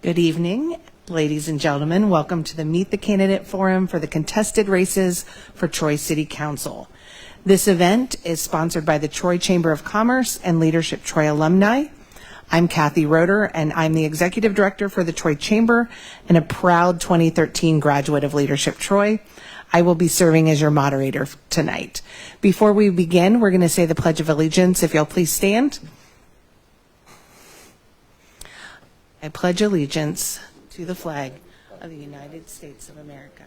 Good evening, ladies and gentlemen. Welcome to the Meet the Candidate Forum for the contested races for Troy City Council. This event is sponsored by the Troy Chamber of Commerce and Leadership Troy alumni. I'm Kathy Roeder, and I'm the Executive Director for the Troy Chamber and a proud 2013 graduate of Leadership Troy. I will be serving as your moderator tonight. Before we begin, we're going to say the Pledge of Allegiance. If you'll please stand. I pledge allegiance to the flag of the United States of America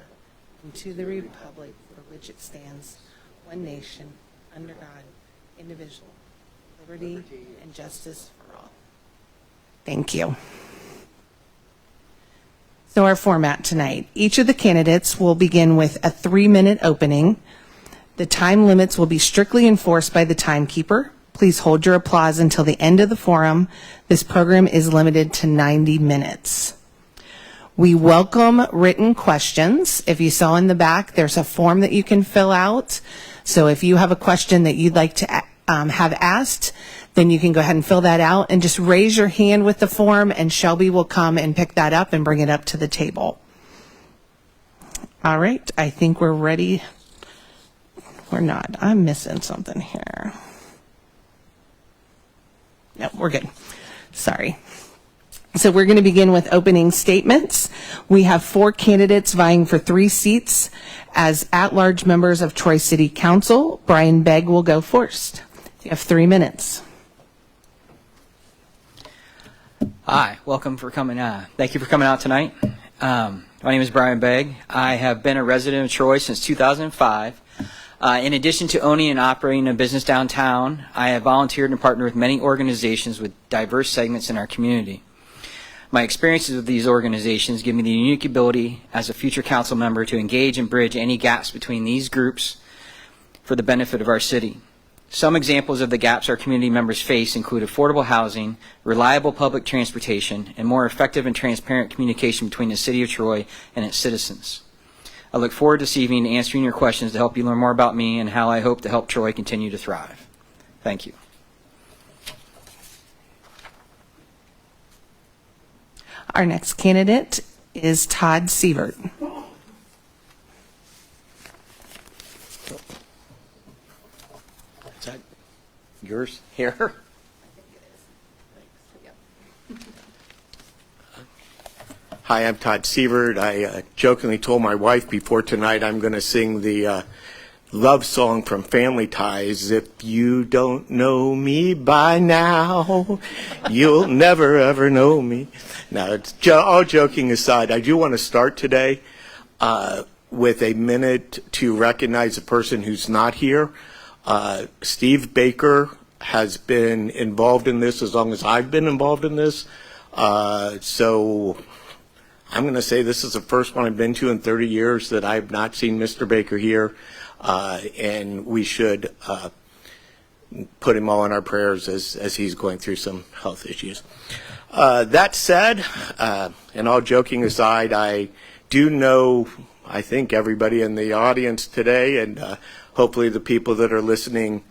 and to the republic for which it stands, one nation, under God, indivisible, liberty and justice for all. Thank you. So our format tonight. Each of the candidates will begin with a 3-minute opening. The time limits will be strictly enforced by the timekeeper. Please hold your applause until the end of the forum. This program is limited to 90 minutes. We welcome written questions. If you saw in the back, there's a form that you can fill out. So if you have a question that you'd like to have asked, then you can go ahead and fill that out and just raise your hand with the form, and Shelby will come and pick that up and bring it up to the table. All right, I think we're ready. We're not. I'm missing something here. No, we're good. Sorry. So we're going to begin with opening statements. We have 4 candidates vying for 3 seats as at-large members of Troy City Council. Bryan Begg will go first. You have 3 minutes. Hi, welcome for coming. Thank you for coming out tonight. My name is Bryan Begg. I have been a resident of Troy since 2005. In addition to owning and operating a business downtown, I have volunteered and partnered with many organizations with diverse segments in our community. My experiences with these organizations give me the unique ability as a future council member to engage and bridge any gaps between these groups for the benefit of our city. Some examples of the gaps our community members face include affordable housing, reliable public transportation, and more effective and transparent communication between the city of Troy and its citizens. I look forward this evening to answering your questions to help you learn more about me and how I hope to help Troy continue to thrive. Thank you. Our next candidate is Todd Severt. Is that yours here? I think it is. Thanks. Yep. Hi, I'm Todd Severt. I jokingly told my wife before tonight I'm going to sing the love song from Family Ties. If you don't know me by now, you'll never ever know me. Now, it's all joking aside, I do want to start today with a minute to recognize a person who's not here. Steve Baker has been involved in this as long as I've been involved in this. So I'm going to say this is the first one I've been to in 30 years that I've not seen Mr. Baker here, and we should put him all in our prayers as he's going through some health issues. That said, and all joking aside, I do know, I think, everybody in the audience today, and hopefully the people that are listening,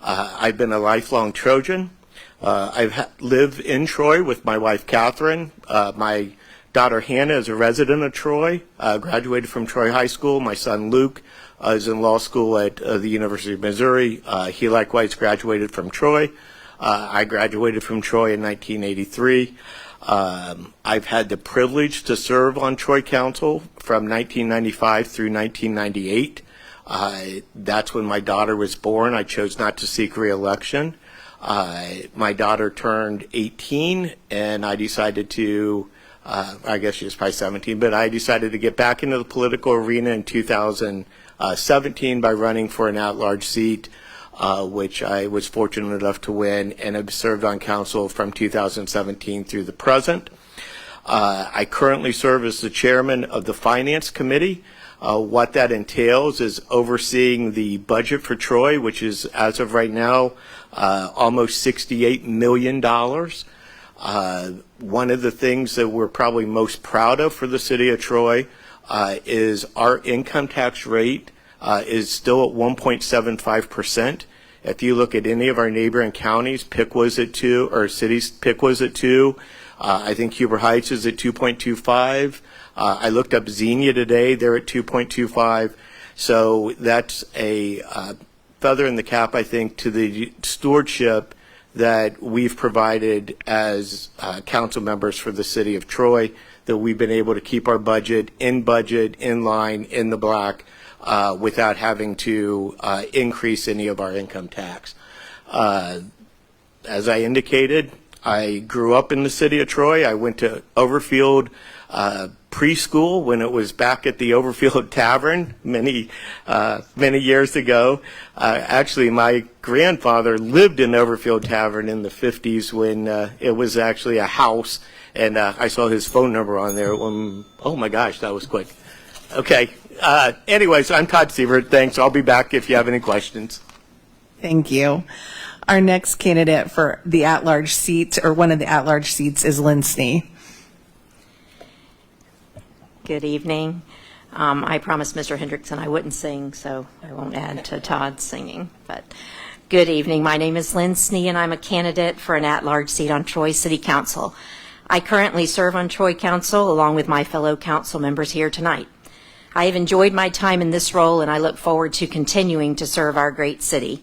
I've been a lifelong Trojan. I've lived in Troy with my wife, Catherine. My daughter Hannah is a resident of Troy, graduated from Troy High School. My son Luke is in law school at the University of Missouri. He likewise graduated from Troy. I graduated from Troy in 1983. I've had the privilege to serve on Troy Council from 1995 through 1998. That's when my daughter was born. I chose not to seek re-election. My daughter turned 18, and I decided to I guess she was probably 17, but I decided to get back into the political arena in 2017 by running for an at-large seat, which I was fortunate enough to win, and have served on council from 2017 through the present. I currently serve as the chairman of the Finance Committee. What that entails is overseeing the budget for Troy, which is, as of right now, almost $68 million. One of the things that we're probably most proud of for the city of Troy is our income tax rate is still at 1.75%. If you look at any of our neighboring counties, Pick was at 2, or cities, Pick was at 2, I think Huber Heights is at 2.25. I looked up Xenia today. They're at 2.25. So that's a feather in the cap, I think, to the stewardship that we've provided as council members for the city of Troy, that we've been able to keep our budget, in line, in the black, without having to increase any of our income tax. As I indicated, I grew up in the city of Troy. I went to Overfield preschool when it was back at the Overfield Tavern many years ago. Actually, my grandfather lived in Overfield Tavern in the 50s when it was actually a house, and I saw his phone number on there. Oh my gosh, that was quick. Okay. Anyways, I'm Todd Severt. Thanks. I'll be back if you have any questions. Thank you. Our next candidate for the at-large seat, or one of the at-large seats, is Lynn Snee. Good evening. I promised Mr. Hendrickson I wouldn't sing, so I won't add to Todd's singing. But good evening. My name is Lynn Snee, and I'm a candidate for an at-large seat on Troy City Council. I currently serve on Troy Council along with my fellow council members here tonight. I have enjoyed my time in this role, and I look forward to continuing to serve our great city.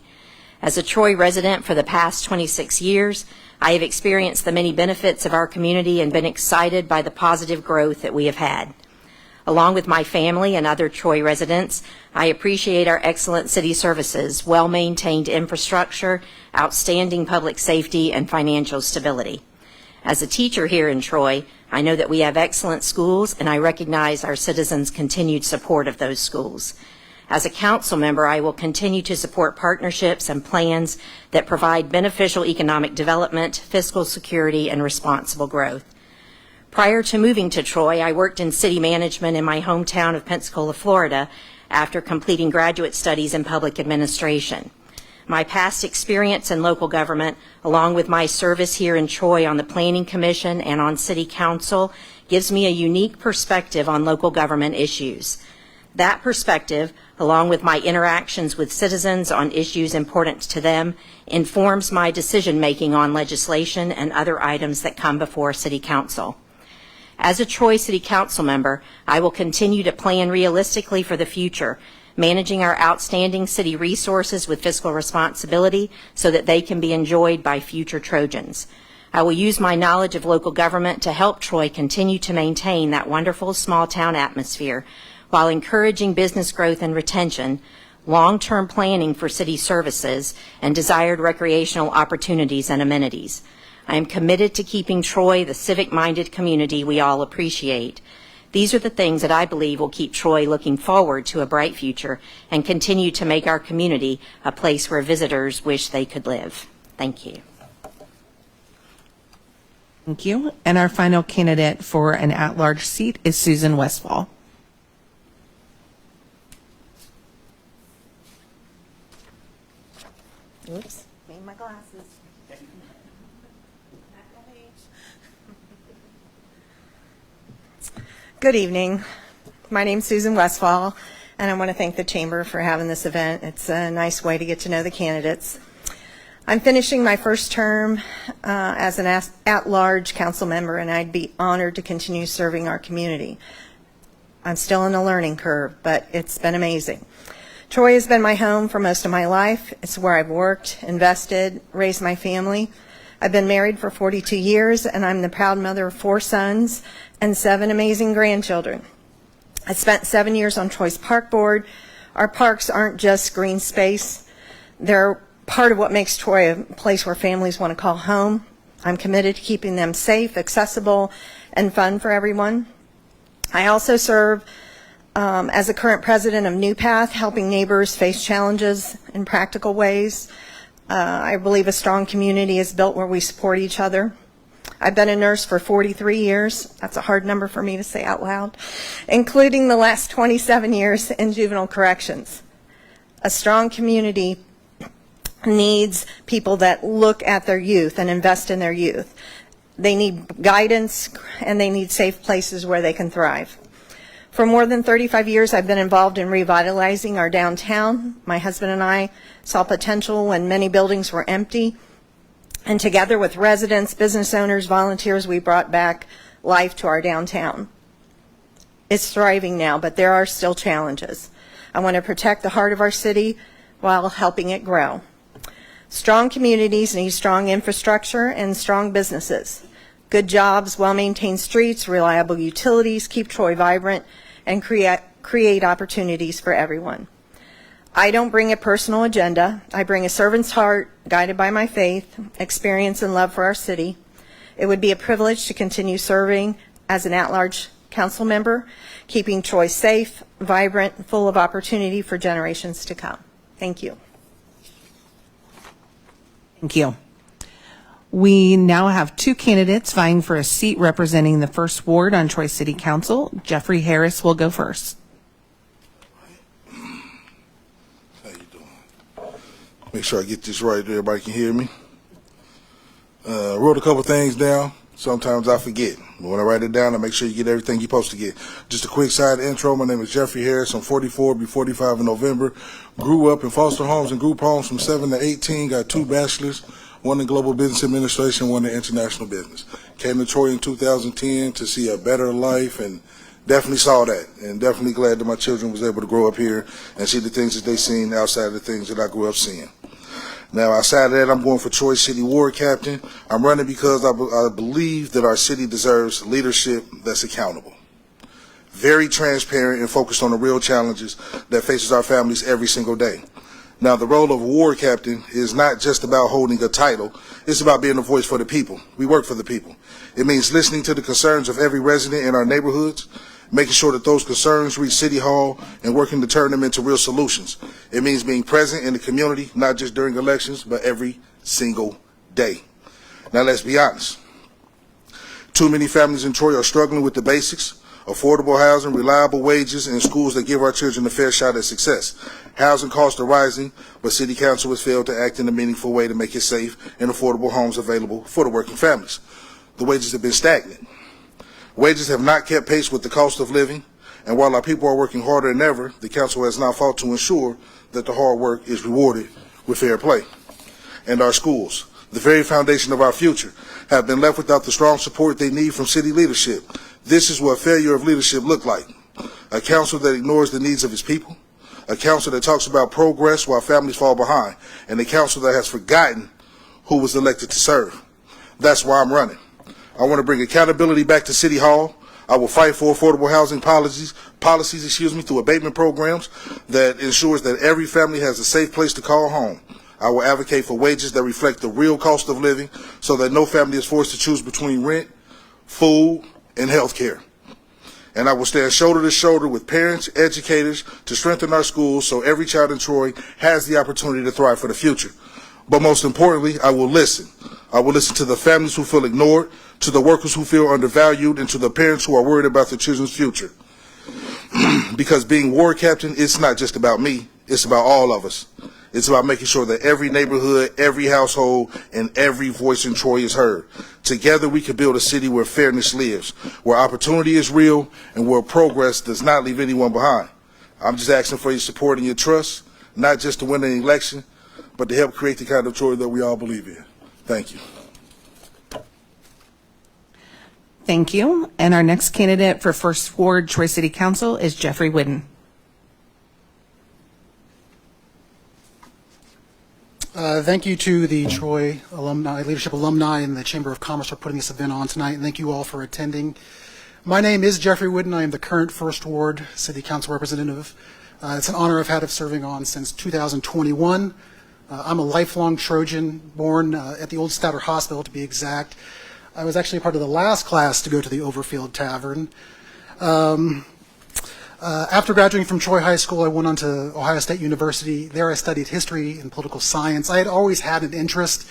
As a Troy resident for the past 26 years, I have experienced the many benefits of our community and been excited by the positive growth that we have had. Along with my family and other Troy residents, I appreciate our excellent city services, well-maintained infrastructure, outstanding public safety, and financial stability. As a teacher here in Troy, I know that we have excellent schools, and I recognize our citizens' continued support of those schools. As a council member, I will continue to support partnerships and plans that provide beneficial economic development, fiscal security, and responsible growth. Prior to moving to Troy, I worked in city management in my hometown of Pensacola, Florida, after completing graduate studies in public administration. My past experience in local government, along with my service here in Troy on the Planning Commission and on City Council, gives me a unique perspective on local government issues. That perspective, along with my interactions with citizens on issues important to them, informs my decision-making on legislation and other items that come before City Council. As a Troy City Council member, I will continue to plan realistically for the future, managing our outstanding city resources with fiscal responsibility so that they can be enjoyed by future Trojans. I will use my knowledge of local government to help Troy continue to maintain that wonderful small-town atmosphere while encouraging business growth and retention, long-term planning for city services, and desired recreational opportunities and amenities. I am committed to keeping Troy the civic-minded community we all appreciate. These are the things that I believe will keep Troy looking forward to a bright future and continue to make our community a place where visitors wish they could live. Thank you. Thank you. And our final candidate for an at-large seat is Susan Westfall. Oops, made my glasses. Good evening. My name's Susan Westfall, and I want to thank the Chamber for having this event. It's a nice way to get to know the candidates. I'm finishing my first term as an at-large council member, and I'd be honored to continue serving our community. I'm still in a learning curve, but it's been amazing. Troy has been my home for most of my life. It's where I've worked, invested, raised my family. I've been married for 42 years, and I'm the proud mother of 4 sons and 7 amazing grandchildren. I spent 7 years on Troy's Park Board. Our parks aren't just green space. They're part of what makes Troy a place where families want to call home. I'm committed to keeping them safe, accessible, and fun for everyone. I also serve as the current president of New Path, helping neighbors face challenges in practical ways. I believe a strong community is built where we support each other. I've been a nurse for 43 years. That's a hard number for me to say out loud, including the last 27 years in juvenile corrections. A strong community needs people that look at their youth and invest in their youth. They need guidance, and they need safe places where they can thrive. For more than 35 years, I've been involved in revitalizing our downtown. My husband and I saw potential when many buildings were empty, And together with residents, business owners, volunteers, we brought back life to our downtown. It's thriving now, but there are still challenges. I want to protect the heart of our city while helping it grow. Strong communities need strong infrastructure and strong businesses. Good jobs, well-maintained streets, reliable utilities keep Troy vibrant and create opportunities for everyone. I don't bring a personal agenda. I bring a servant's heart, guided by my faith, experience, and love for our city. It would be a privilege to continue serving as an at-large council member, keeping Troy safe, vibrant, full of opportunity for generations to come. Thank you. Thank you. We now have two candidates vying for a seat representing the First Ward on Troy City Council. Jeffrey Harris will go first. How you doing? Make sure I get this right so everybody can hear me. Wrote a couple things down. Sometimes I forget. But when I write it down, I make sure you get everything you're supposed to get. Just a quick side intro. My name is Jeffrey Harris. I'm 44, be 45 in November. Grew up in foster homes and group homes from 7 to 18. Got 2 bachelors, one in global business administration, one in international business. Came to Troy in 2010 to see a better life, and definitely saw that. And definitely glad that my children was able to grow up here and see the things that they seen outside of the things that I grew up seeing. Now, outside of that, I'm going for Troy City Ward Captain. I'm running because I believe that our city deserves leadership that's accountable, very transparent, and focused on the real challenges that faces our families every single day. Now, the role of a ward captain is not just about holding a title. It's about being a voice for the people. We work for the people. It means listening to the concerns of every resident in our neighborhoods, making sure that those concerns reach City Hall, and working to turn them into real solutions. It means being present in the community, not just during elections, but every single day. Now, let's be honest. Too many families in Troy are struggling with the basics: affordable housing, reliable wages, and schools that give our children a fair shot at success. Housing costs are rising, but City Council has failed to act in a meaningful way to make it safe and affordable homes available for the working families. The wages have been stagnant. Wages have not kept pace with the cost of living, and while our people are working harder than ever, the council has not fought to ensure that the hard work is rewarded with fair play. And our schools, the very foundation of our future, have been left without the strong support they need from city leadership. This is what failure of leadership looked like: a council that ignores the needs of its people, a council that talks about progress while families fall behind, and a council that has forgotten who was elected to serve. That's why I'm running. I want to bring accountability back to City Hall. I will fight for affordable housing policies, through abatement programs that ensures that every family has a safe place to call home. I will advocate for wages that reflect the real cost of living so that no family is forced to choose between rent, food, and health care. And I will stand shoulder to shoulder with parents, educators, to strengthen our schools so every child in Troy has the opportunity to thrive for the future. But most importantly, I will listen. I will listen to the families who feel ignored, to the workers who feel undervalued, and to the parents who are worried about their children's future. Because being ward captain, it's not just about me, it's about all of us. It's about making sure that every neighborhood, every household, and every voice in Troy is heard. Together we can build a city where fairness lives, where opportunity is real, and where progress does not leave anyone behind. I'm just asking for your support and your trust, not just to win an election, but to help create the kind of Troy that we all believe in. Thank you. Thank you. And our next candidate for First Ward Troy City Council is Jeffrey Whidden. Thank you to the Troy Leadership Alumni and the Chamber of Commerce for putting this event on tonight, and thank you all for attending. My name is Jeffrey Whidden. I am the current First Ward City Council representative. It's an honor I've had of serving on since 2021. I'm a lifelong Trojan, born at the old Stouter Hospital, to be exact. I was actually part of the last class to go to the Overfield Tavern. After graduating from Troy High School, I went on to Ohio State University. There I studied history and political science. I had always had an interest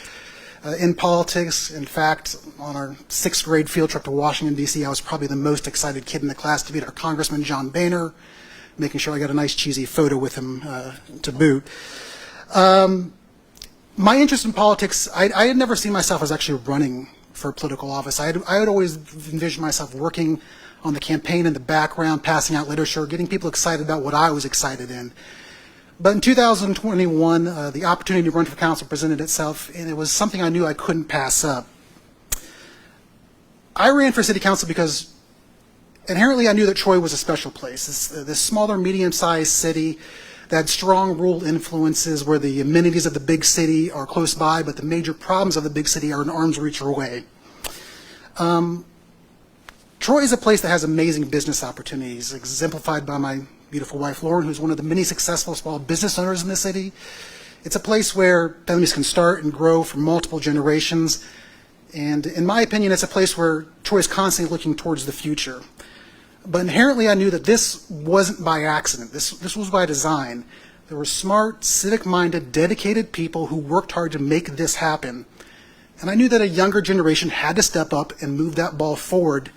in politics. In fact, on our 6th grade field trip to Washington, D.C., I was probably the most excited kid in the class to meet our Congressman John Boehner, making sure I got a nice cheesy photo with him to boot. My interest in politics, I had never seen myself as actually running for political office. I had always envisioned myself working on the campaign in the background, passing out literature, getting people excited about what I was excited in. But in 2021, the opportunity to run for council presented itself, and it was something I knew I couldn't pass up. I ran for city council because inherently I knew that Troy was a special place. This smaller, medium-sized city that had strong rural influences where the amenities of the big city are close by, but the major problems of the big city are an arm's reach away. Troy is a place that has amazing business opportunities, exemplified by my beautiful wife, Lauren, who's one of the many successful small business owners in the city. It's a place where families can start and grow for multiple generations. And in my opinion, it's a place where Troy is constantly looking towards the future. But inherently, I knew that this wasn't by accident. This was by design. There were smart, civic-minded, dedicated people who worked hard to make this happen. And I knew that a younger generation had to step up and move that ball forward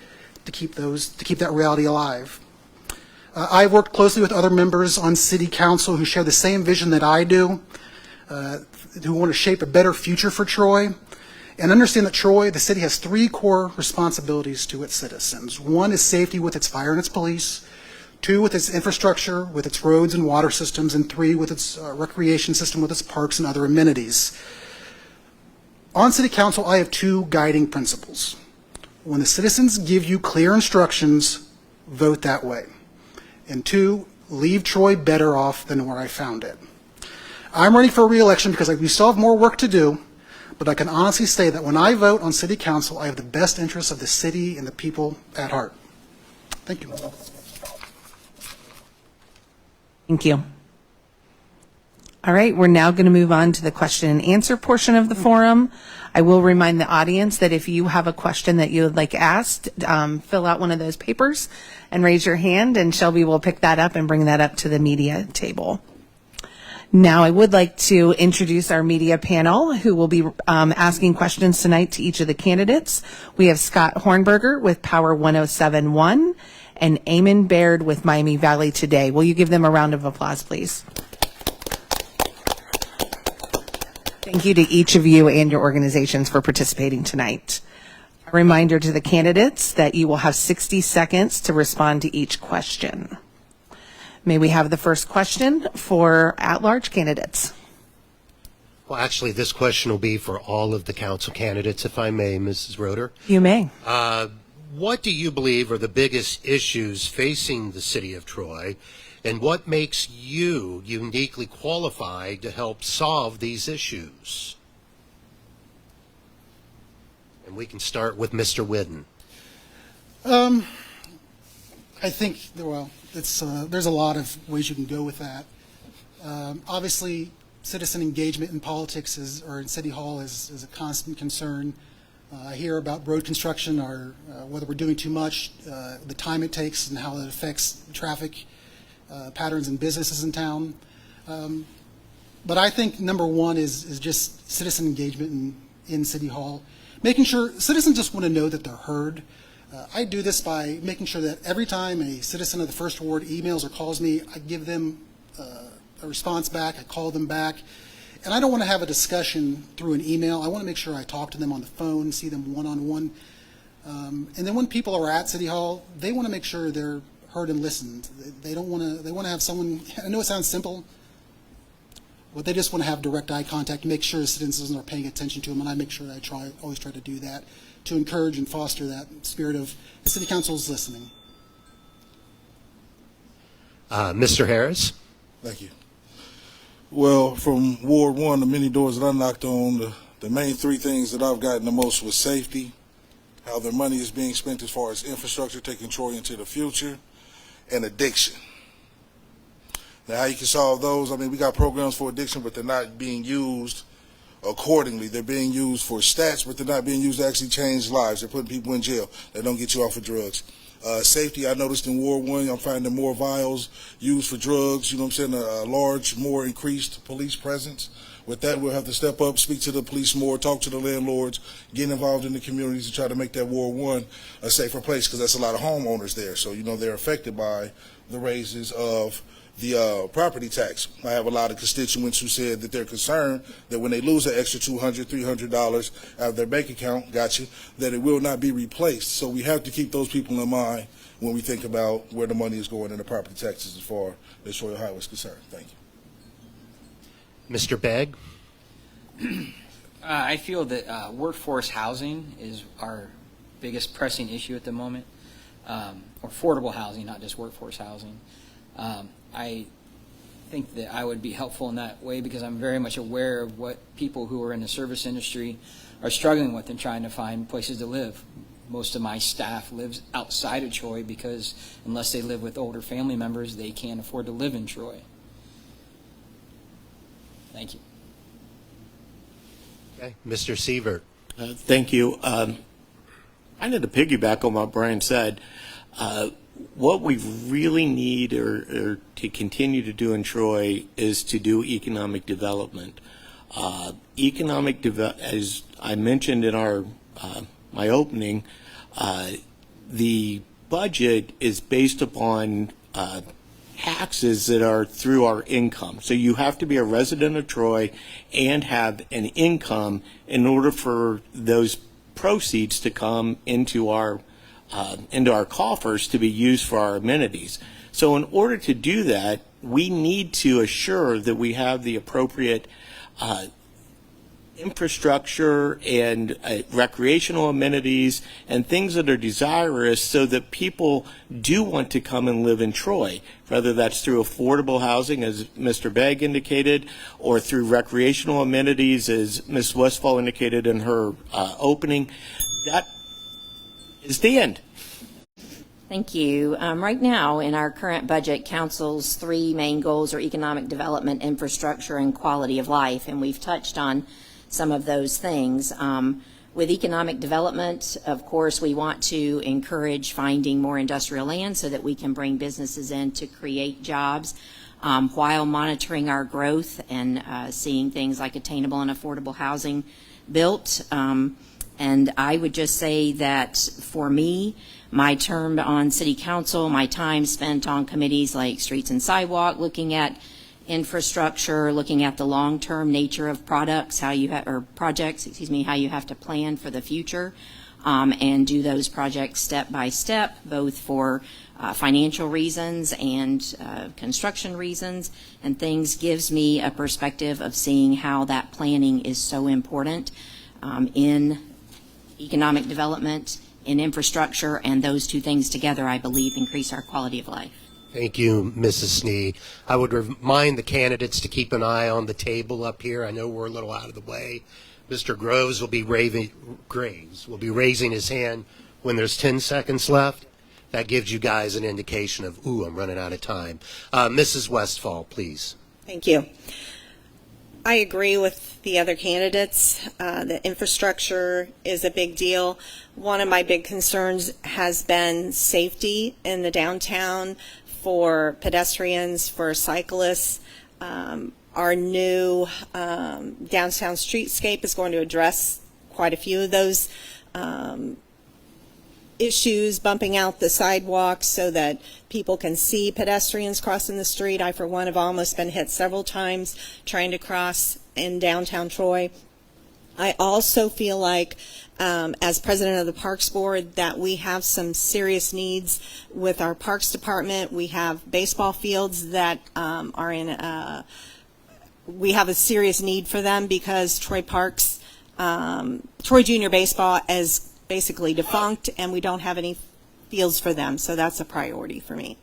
to keep that reality alive. I worked closely with other members on city council who share the same vision that I do, who want to shape a better future for Troy, and understand that Troy, the city, has three core responsibilities to its citizens. One is safety with its fire and its police, two with its infrastructure, with its roads and water systems, and three with its recreation system, with its parks and other amenities. On city council, I have two guiding principles. When the citizens give you clear instructions, vote that way. And two, leave Troy better off than where I found it. I'm running for re-election because we still have more work to do, but I can honestly say that when I vote on city council, I have the best interests of the city and the people at heart. Thank you. Thank you. All right, we're now going to move on to the question and answer portion of the forum. I will remind the audience that if you have a question that you would like asked, fill out one of those papers and raise your hand, and Shelby will pick that up and bring that up to the media table. Now, I would like to introduce our media panel who will be asking questions tonight to each of the candidates. We have Scott Hornberger with Power 107.1 and Eamon Baird with Miami Valley Today. Will you give them a round of applause, please? Thank you to each of you and your organizations for participating tonight. A reminder to the candidates that you will have 60 seconds to respond to each question. May we have the first question for at-large candidates? Well, actually, this question will be for all of the council candidates, if I may, Mrs. Roeder. You may. What do you believe are the biggest issues facing the city of Troy, and what makes you uniquely qualified to help solve these issues? And we can start with Mr. Whidden. I think, well, there's a lot of ways you can go with that. Obviously, citizen engagement in politics or in City Hall is a constant concern. I hear about road construction or whether we're doing too much, the time it takes and how it affects traffic patterns and businesses in town. But I think number one is just citizen engagement in City Hall. Making sure citizens just want to know that they're heard. I do this by making sure that every time a citizen of the First Ward emails or calls me, I give them a response back, I call them back. And I don't want to have a discussion through an email. I want to make sure I talk to them on the phone, see them one-on-one. And then when people are at City Hall, they want to make sure they're heard and listened. They want to have someone, I know it sounds simple, but they just want to have direct eye contact, make sure citizens are paying attention to them, and I make sure I always try to do that to encourage and foster that spirit of the City Council is listening. Mr. Harris? Thank you. Well, from Ward 1, the many doors that I knocked on, the main three things that I've gotten the most was safety, how their money is being spent as far as infrastructure, taking Troy into the future, and addiction. Now, how you can solve those, I mean, we got programs for addiction, but they're not being used accordingly. They're being used for stats, but they're not being used to actually change lives. They're putting people in jail. They don't get you off of drugs. Safety, I noticed in Ward 1, I'm finding more vials used for drugs, you know what I'm saying, a large, more increased police presence. With that, we'll have to step up, speak to the police more, talk to the landlords, get involved in the communities to try to make that Ward 1 a safer place, because that's a lot of homeowners there. So, you know, they're affected by the raises of the property tax. I have a lot of constituents who said that they're concerned that when they lose an extra $200, $300 out of their bank account, that it will not be replaced. So we have to keep those people in mind when we think about where the money is going in the property taxes as far as Troy, Ohio is concerned. Thank you. Mr. Begg? I feel that workforce housing is our biggest pressing issue at the moment, or affordable housing, not just workforce housing. I think that I would be helpful in that way because I'm very much aware of what people who are in the service industry are struggling with and trying to find places to live. Most of my staff lives outside of Troy because unless they live with older family members, they can't afford to live in Troy. Thank you. Okay. Mr. Severt? Thank you. Kind of to piggyback on what Brian said, what we really need or to continue to do in Troy is to do economic development. As I mentioned in my opening, the budget is based upon taxes that are through our income. So you have to be a resident of Troy and have an income in order for those proceeds to come into our coffers to be used for our amenities. So in order to do that, we need to assure that we have the appropriate infrastructure and recreational amenities and things that are desirous so that people do want to come and live in Troy, whether that's through affordable housing, as Mr. Begg indicated, or through recreational amenities, as Ms. Westfall indicated in her opening. That is the end. Thank you. Right now, in our current budget, Council's three main goals are economic development, infrastructure, and quality of life, and we've touched on some of those things. With economic development, of course, we want to encourage finding more industrial land so that we can bring businesses in to create jobs while monitoring our growth and seeing things like attainable and affordable housing built. And I would just say that for me, my term on City Council, my time spent on committees like Streets and Sidewalk, looking at infrastructure, looking at the long-term nature of projects, how you have to plan for the future, and do those projects step by step, both for financial reasons and construction reasons and things, gives me a perspective of seeing how that planning is so important in economic development, in infrastructure, and those two things together, I believe, increase our quality of life. Thank you, Mrs. Snee. I would remind the candidates to keep an eye on the table up here. I know we're a little out of the way. Mr. Graves will be raising his hand when there's 10 seconds left. That gives you guys an indication of, I'm running out of time. Mrs. Westfall, please. Thank you. I agree with the other candidates. The infrastructure is a big deal. One of my big concerns has been safety in the downtown for pedestrians, for cyclists. Our new downtown streetscape is going to address quite a few of those issues, bumping out the sidewalks so that people can see pedestrians crossing the street. I, for one, have almost been hit several times trying to cross in downtown Troy. I also feel like, as president of the Parks Board, that we have some serious needs with our Parks Department. We have baseball fields that are in we have a serious need for them because Troy Parks, Troy Junior Baseball is basically defunct, and we don't have any fields for them, so that's a priority for me.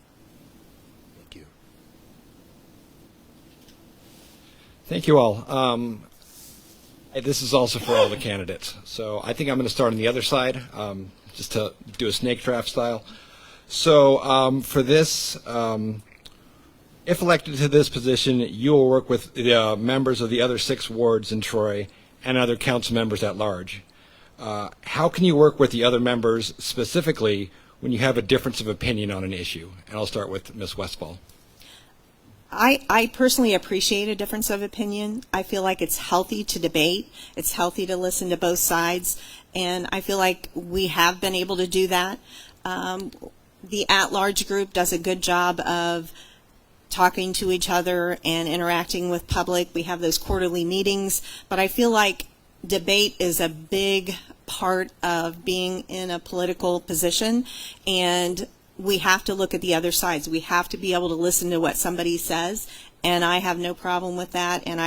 Thank you. Thank you all. This is also for all the candidates. So I think I'm going to start on the other side, just to do a snake draft style. So for this, if elected to this position, you will work with the members of the other 6 wards in Troy and other council members at large. How can you work with the other members specifically when you have a difference of opinion on an issue? And I'll start with Ms. Westfall. I personally appreciate a difference of opinion. I feel like it's healthy to debate. It's healthy to listen to both sides. And I feel like we have been able to do that. The at-large group does a good job of talking to each other and interacting with public. We have those quarterly meetings. But I feel like debate is a big part of being in a political position, and we have to look at the other sides. We have to be able to listen to what somebody says and I have no problem with that, and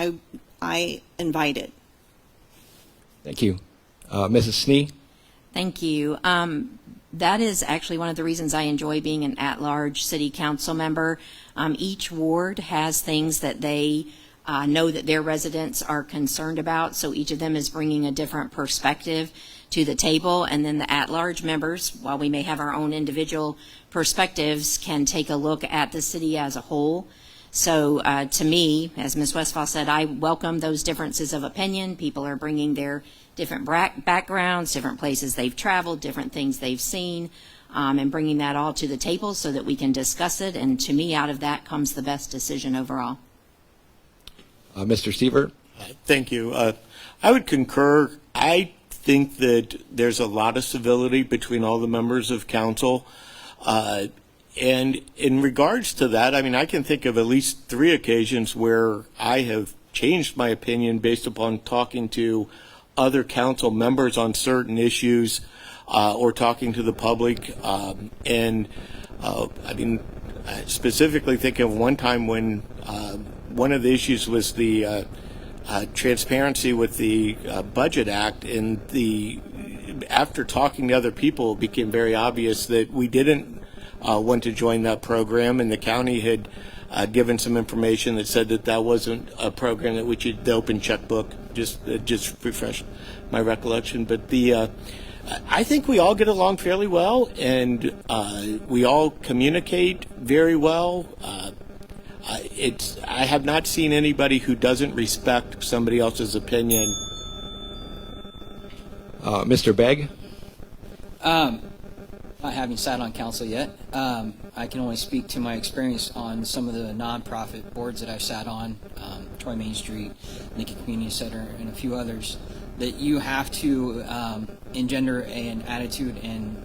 I invite it. Thank you. Mrs. Snee? Thank you. That is actually one of the reasons I enjoy being an at-large city council member. Each ward has things that they know that their residents are concerned about, so each of them is bringing a different perspective to the table, and then the at-large members, while we may have our own individual perspectives, can take a look at the city as a whole. So to me, as Ms. Westfall said, I welcome those differences of opinion. People are bringing their different backgrounds, different places they've traveled, different things they've seen, and bringing that all to the table so that we can discuss it. And to me, out of that comes the best decision overall. Mr. Severt? Thank you. I would concur. I think that there's a lot of civility between all the members of council. And in regards to that, I mean, I can think of at least 3 occasions where I have changed my opinion based upon talking to other council members on certain issues or talking to the public. I mean, specifically thinking of one time when one of the issues was the transparency with the Budget Act, and after talking to other people, it became very obvious that we didn't want to join that program, and the county had given some information that said that that wasn't a program that we should, the open checkbook, just refresh my recollection. But I think we all get along fairly well, and we all communicate very well. I have not seen anybody who doesn't respect somebody else's opinion. Mr. Begg? Not having sat on council yet, I can only speak to my experience on some of the nonprofit boards that I've sat on, Troy Main Street, Lincoln Community Center, and a few others, that you have to engender an attitude and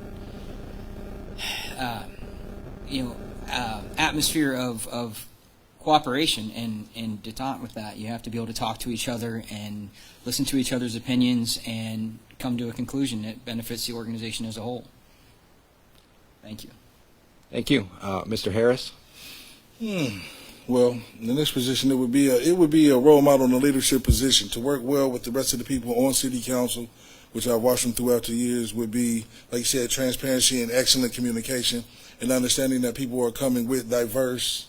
atmosphere of cooperation and detente with that. You have to be able to talk to each other and listen to each other's opinions and come to a conclusion that benefits the organization as a whole. Thank you. Thank you. Mr. Harris? Well, in this position, it would be a role model in a leadership position. To work well with the rest of the people on city council, which I've watched them throughout the years, would be, like you said, transparency and excellent communication, and understanding that people are coming with diverse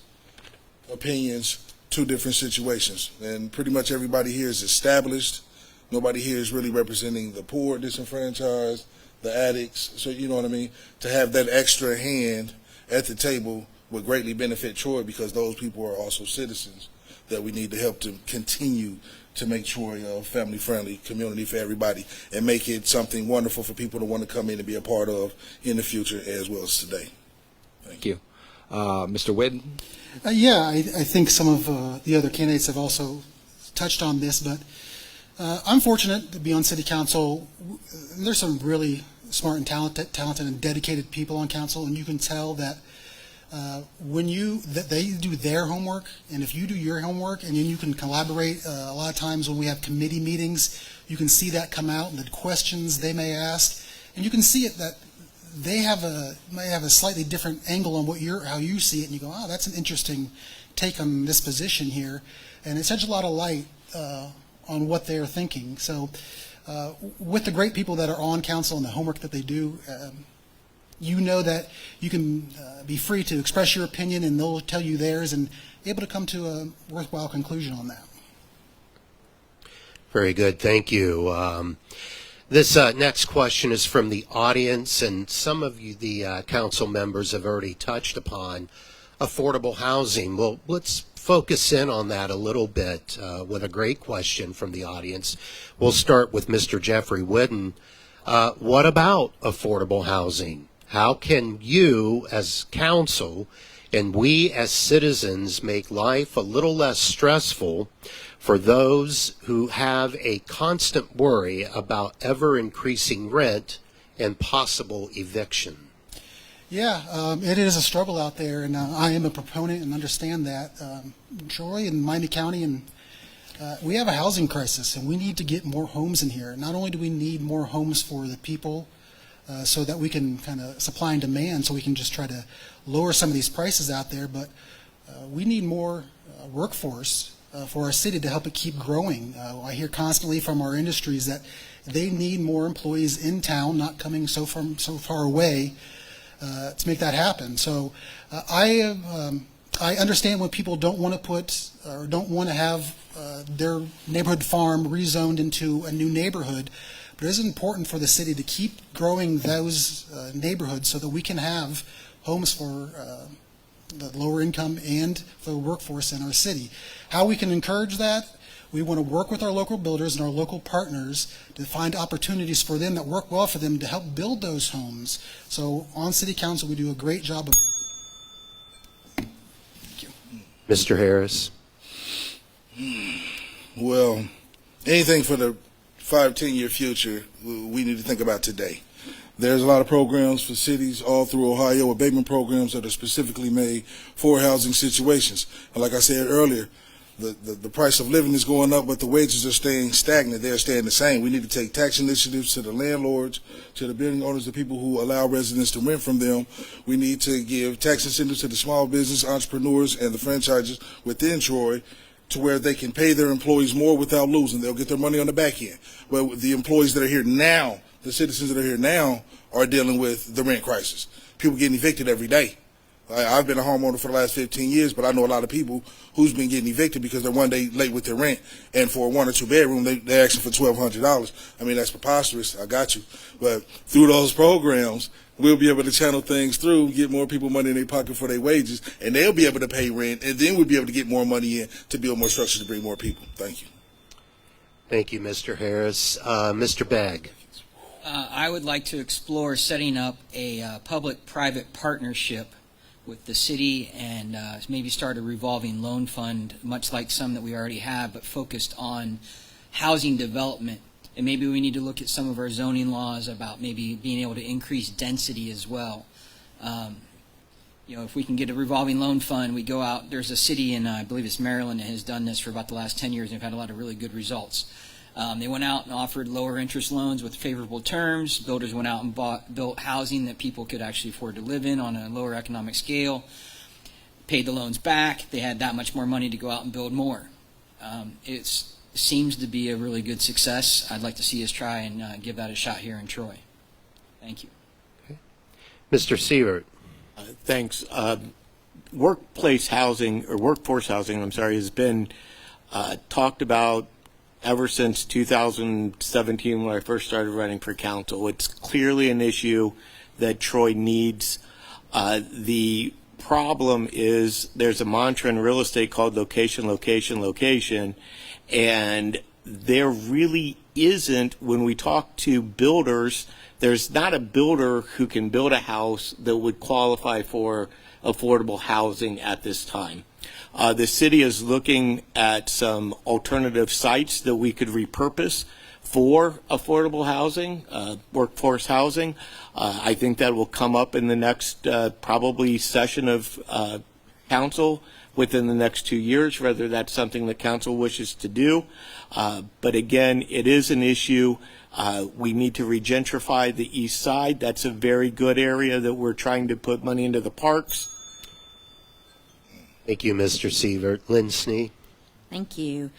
opinions to different situations. And pretty much everybody here is established. Nobody here is really representing the poor, disenfranchised, the addicts. So you know what I mean? To have that extra hand at the table would greatly benefit Troy, because those people are also citizens that we need to help to continue to make Troy a family-friendly community for everybody and make it something wonderful for people to want to come in and be a part of in the future as well as today. Thank you. Mr. Whidden? I think some of the other candidates have also touched on this, but I'm fortunate to be on city council. There's some really smart and talented and dedicated people on council, and you can tell that that they do their homework, and if you do your homework, and then you can collaborate. A lot of times when we have committee meetings, you can see that come out, and the questions they may ask, and you can see it that they may have a slightly different angle on how you see it, and you go, oh, that's an interesting take on this position here, and it sheds a lot of light on what they're thinking. So with the great people that are on council and the homework that they do, you know that you can be free to express your opinion, and they'll tell you theirs, and be able to come to a worthwhile conclusion on that. Very good. Thank you. This next question is from the audience, and some of you, the council members, have already touched upon affordable housing. Well, let's focus in on that a little bit with a great question from the audience. We'll start with Mr. Jeffrey Whidden. What about affordable housing? How can you as council and we as citizens make life a little less stressful for those who have a constant worry about ever-increasing rent and possible eviction? Yeah, it is a struggle out there, and I am a proponent and understand that. Troy and Miami County, and we have a housing crisis, and we need to get more homes in here. Not only do we need more homes for the people so that we can kind of supply and demand, so we can just try to lower some of these prices out there, but we need more workforce for our city to help it keep growing. I hear constantly from our industries that they need more employees in town, not coming so far away to make that happen. So I understand when people don't want to put or don't want to have their neighborhood farm rezoned into a new neighborhood, but it is important for the city to keep growing those neighborhoods so that we can have homes for the lower income and for the workforce in our city. How we can encourage that? We want to work with our local builders and our local partners to find opportunities for them that work well for them to help build those homes. So on City Council, we do a great job of... Thank you. Mr. Harris. Well, anything for the 5-10-year future, we need to think about today. There's a lot of programs for cities all through Ohio, abatement programs that are specifically made for housing situations. And like I said earlier, the price of living is going up, but the wages are staying stagnant. They're staying the same. We need to take tax initiatives to the landlords, to the building owners, the people who allow residents to rent from them. We need to give tax incentives to the small business entrepreneurs and the franchises within Troy to where they can pay their employees more without losing. They'll get their money on the back end. But the employees that are here now, the citizens that are here now, are dealing with the rent crisis. People getting evicted every day. I've been a homeowner for the last 15 years, but I know a lot of people who's been getting evicted because they're one day late with their rent, and for a 1 or 2 bedroom, they're asking for $1,200. I mean, that's preposterous. I got you. But through those programs, we'll be able to channel things through, get more people money in their pocket for their wages, and they'll be able to pay rent, and then we'll be able to get more money in to build more structures to bring more people. Thank you. Thank you, Mr. Harris. Mr. Begg. I would like to explore setting up a public-private partnership with the city and maybe start a revolving loan fund, much like some that we already have, but focused on housing development. And maybe we need to look at some of our zoning laws about maybe being able to increase density as well. If we can get a revolving loan fund, we go out. There's a city in, I believe it's Maryland, that has done this for about the last 10 years, and they've had a lot of really good results. They went out and offered lower interest loans with favorable terms. Builders went out and built housing that people could actually afford to live in on a lower economic scale, paid the loans back. They had that much more money to go out and build more. It seems to be a really good success. I'd like to see us try and give that a shot here in Troy. Thank you. Okay. Mr. Severt. Thanks. Workforce housing, has been talked about ever since 2017 when I first started running for council. It's clearly an issue that Troy needs. The problem is there's a mantra in real estate called location, location, location, and there really isn't, when we talk to builders, there's not a builder who can build a house that would qualify for affordable housing at this time. The city is looking at some alternative sites that we could repurpose for affordable housing, workforce housing. I think that will come up in the next probably session of council within the next 2 years, whether that's something that council wishes to do. But again, it is an issue. We need to regentrify the east side. That's a very good area that we're trying to put money into the parks. Thank you, Mr. Severt. Lynn Snee. Thank you.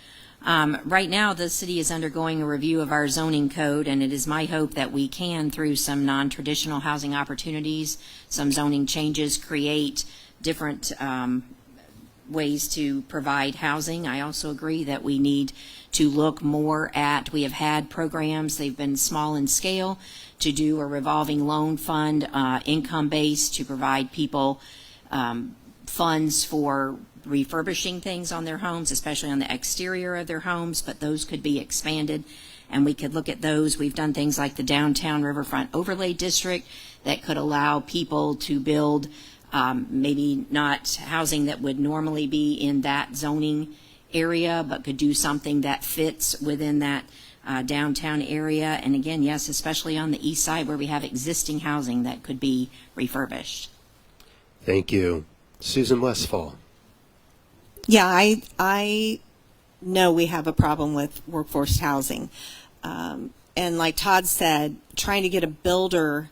Right now, the city is undergoing a review of our zoning code, and it is my hope that we can, through some non-traditional housing opportunities, some zoning changes, create different ways to provide housing. I also agree that we need to look more at, we have had programs, they've been small in scale, to do a revolving loan fund, income-based, to provide people funds for refurbishing things on their homes, especially on the exterior of their homes, but those could be expanded, and we could look at those. We've done things like the Downtown Riverfront Overlay District that could allow people to build maybe not housing that would normally be in that zoning area, but could do something that fits within that downtown area. And again, yes, especially on the east side where we have existing housing that could be refurbished. Thank you. Susan Westfall. Yeah, I know we have a problem with workforce housing. And like Todd said, trying to get a builder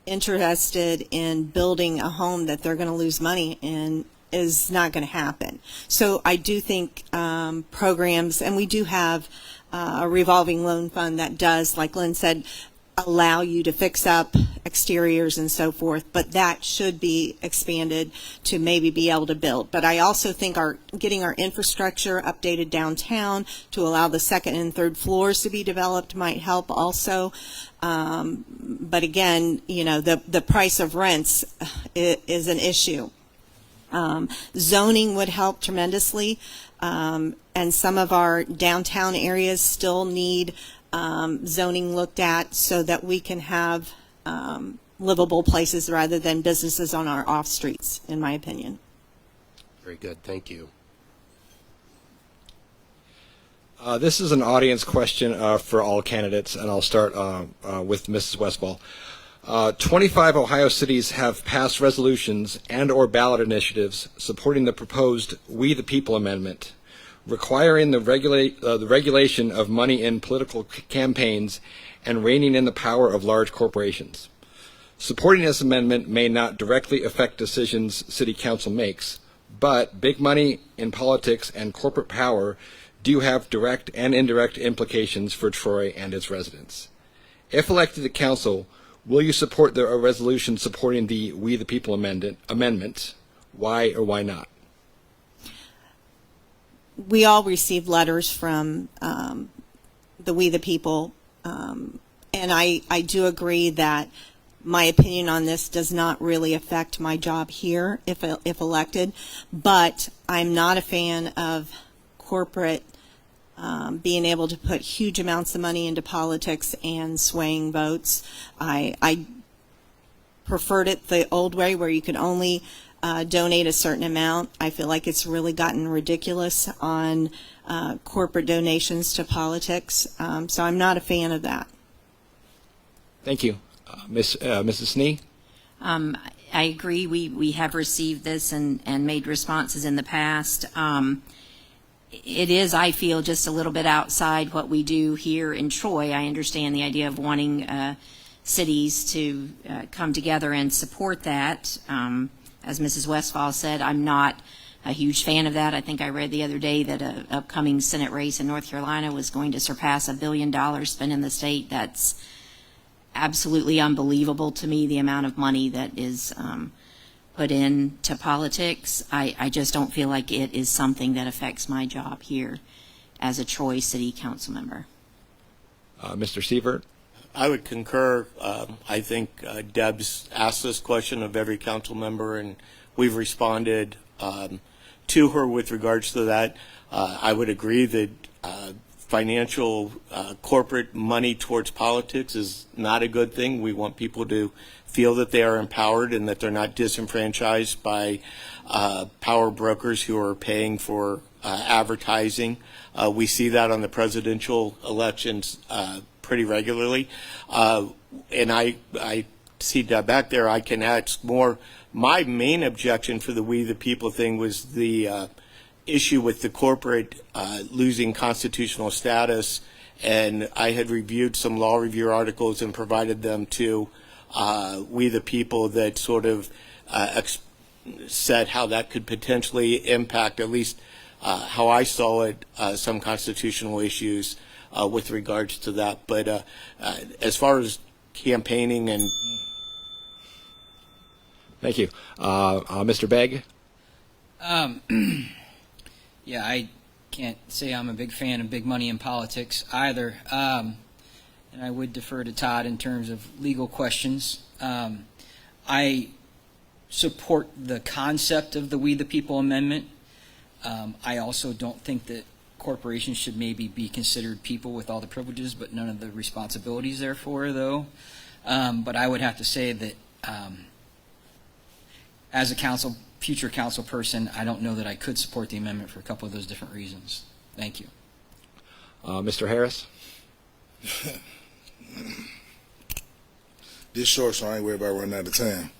interested in building a home that they're going to lose money in is not going to happen. So I do think programs, and we do have a revolving loan fund that does, like Lynn said, allow you to fix up exteriors and so forth, but that should be expanded to maybe be able to build. But I also think getting our infrastructure updated downtown to allow the second and third floors to be developed might help also. But again, you know, the price of rents is an issue. Zoning would help tremendously, and some of our downtown areas still need zoning looked at so that we can have livable places rather than businesses on our off streets, in my opinion. Very good. Thank you. This is an audience question for all candidates, and I'll start with Mrs. Westfall. 25 Ohio cities have passed resolutions and or ballot initiatives supporting the proposed We the People Amendment, requiring the regulation of money in political campaigns and reining in the power of large corporations. Supporting this amendment may not directly affect decisions City Council makes, but big money in politics and corporate power do have direct and indirect implications for Troy and its residents. If elected to council, will you support the resolution supporting the We the People amendment? Why or why not? We all received letters from the We the People, and I do agree that my opinion on this does not really affect my job here if elected, but I'm not a fan of corporate being able to put huge amounts of money into politics and swaying votes. I preferred it the old way where you could only donate a certain amount. I feel like it's really gotten ridiculous on corporate donations to politics, so I'm not a fan of that. Thank you. Mrs. Snee? I agree. We have received this and made responses in the past. It is, I feel, just a little bit outside what we do here in Troy. I understand the idea of wanting cities to come together and support that. As Mrs. Westfall said, I'm not a huge fan of that. I think I read the other day that an upcoming Senate race in North Carolina was going to surpass $1 billion spent in the state. That's absolutely unbelievable to me, the amount of money that is put into politics. I just don't feel like it is something that affects my job here as a Troy City Council member. Mr. Severt? I would concur. I think Deb's asked this question of every council member, and we've responded to her with regards to that. I would agree that financial corporate money towards politics is not a good thing. We want people to feel that they are empowered and that they're not disenfranchised by power brokers who are paying for advertising. We see that on the presidential elections pretty regularly. And I see Deb back there. I can add more. My main objection for the We the People thing was the issue with the corporate losing constitutional status, and I had reviewed some law review articles and provided them to We the People that sort of said how that could potentially impact, at least how I saw it, some constitutional issues with regards to that. But as far as campaigning and... Thank you. Mr. Begg? Yeah, I can't say I'm a big fan of big money in politics either. And I would defer to Todd in terms of legal questions. I support the concept of the We the People Amendment. I also don't think that corporations should maybe be considered people with all the privileges but none of the responsibilities therefore, though. But I would have to say that as a future council person, I don't know that I could support the amendment for a couple of those different reasons. Thank you. Mr. Harris? This short, so I ain't worried about running out of time.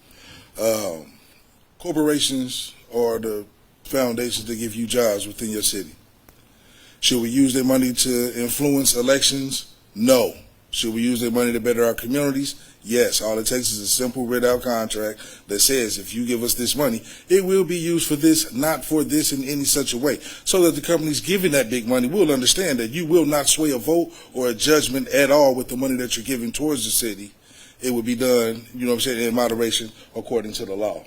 Corporations are the foundations that give you jobs within your city. Should we use their money to influence elections? No. Should we use that money to better our communities? Yes. All it takes is a simple written-out contract that says if you give us this money, it will be used for this, not for this in any such a way. So that the companies giving that big money will understand that you will not sway a vote or a judgment at all with the money that you're giving towards the city. It will be done, you know what I'm saying, in moderation according to the law.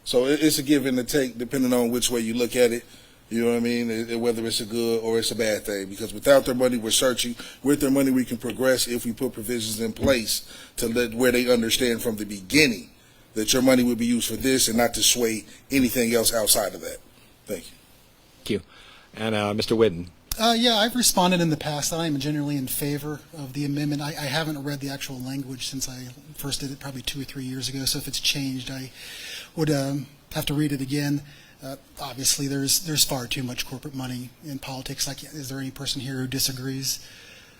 So it's a give and a take depending on which way you look at it. You know what I mean? Whether it's a good or it's a bad thing. Because without their money, we're searching. With their money, we can progress if we put provisions in place to let where they understand from the beginning that your money will be used for this and not to sway anything else outside of that. Thank you. Thank you. And Mr. Whidden. Yeah, I've responded in the past that I am generally in favor of the amendment. I haven't read the actual language since I first did it probably 2 or 3 years ago, so if it's changed, I would have to read it again. Obviously, there's far too much corporate money in politics. Is there any person here who disagrees?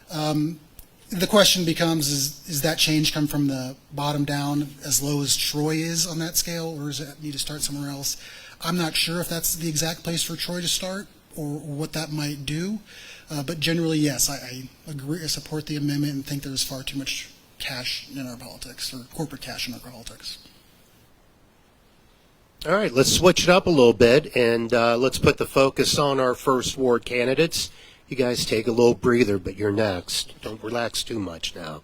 The question becomes, is that change come from the bottom down as low as Troy is on that scale, or does it need to start somewhere else? I'm not sure if that's the exact place for Troy to start or what that might do. But generally, yes, I agree. I support the amendment and think there's far too much cash in our politics, or corporate cash in our politics. All right, let's switch it up a little bit, and let's put the focus on our first ward candidates. You guys take a little breather, but you're next. Don't relax too much now.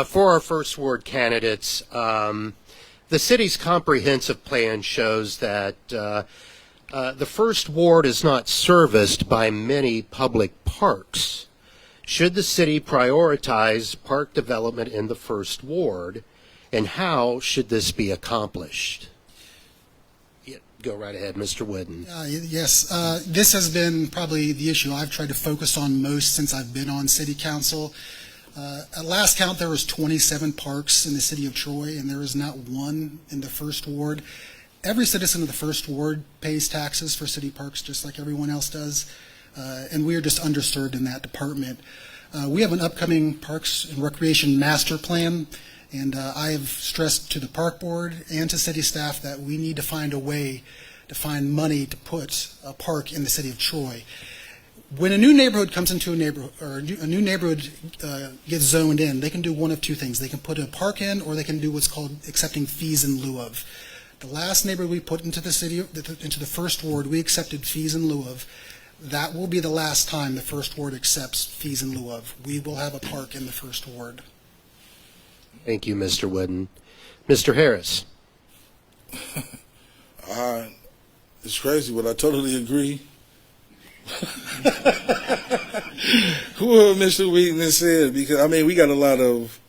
For our first ward candidates, the city's comprehensive plan shows that the first ward is not serviced by many public parks. Should the city prioritize park development in the first ward, and how should this be accomplished? Go right ahead, Mr. Whidden. Yes, this has been probably the issue I've tried to focus on most since I've been on city council. At last count, there was 27 parks in the city of Troy, and there is not one in the first ward. Every citizen of the first ward pays taxes for city parks just like everyone else does, and we are just underserved in that department. We have an upcoming Parks and Recreation Master Plan, and I have stressed to the park board and to city staff that we need to find a way to find money to put a park in the city of Troy. When a new neighborhood comes into a neighborhood, or a new neighborhood gets zoned in, they can do one of two things. They can put a park in, or they can do what's called accepting fees in lieu of. The last neighborhood we put into the city, into the first ward, we accepted fees in lieu of. That will be the last time the first ward accepts fees in lieu of. We will have a park in the first ward. Thank you, Mr. Whidden. Mr. Harris. It's crazy, but I totally agree. What Mr. Wheaton has said, because, I mean, we got a lot of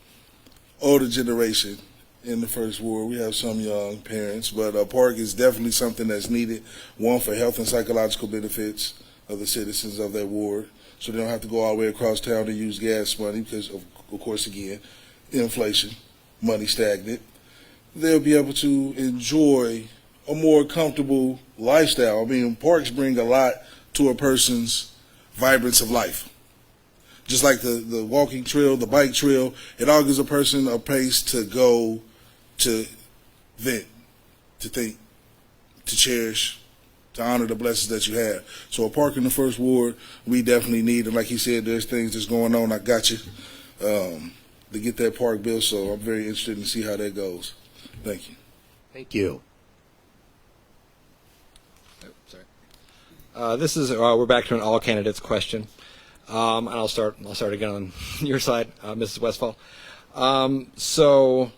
older generation in the first ward. We have some young parents, but a park is definitely something that's needed, one, for health and psychological benefits of the citizens of that ward, so they don't have to go all the way across town to use gas money because, of course, again, inflation, money stagnant. They'll be able to enjoy a more comfortable lifestyle. I mean, parks bring a lot to a person's vibrance of life. Just like the walking trail, the bike trail, it all gives a person a place to go, to vent, to think, to cherish, to honor the blessings that you have. So a park in the first ward, we definitely need, and like he said, there's things that's going on, I got you, to get that park built, so I'm very interested in see how that goes. Thank you. Thank you. This is we're back to an all candidates question, and I'll start again on your side, Mrs. Westfall. Sorry,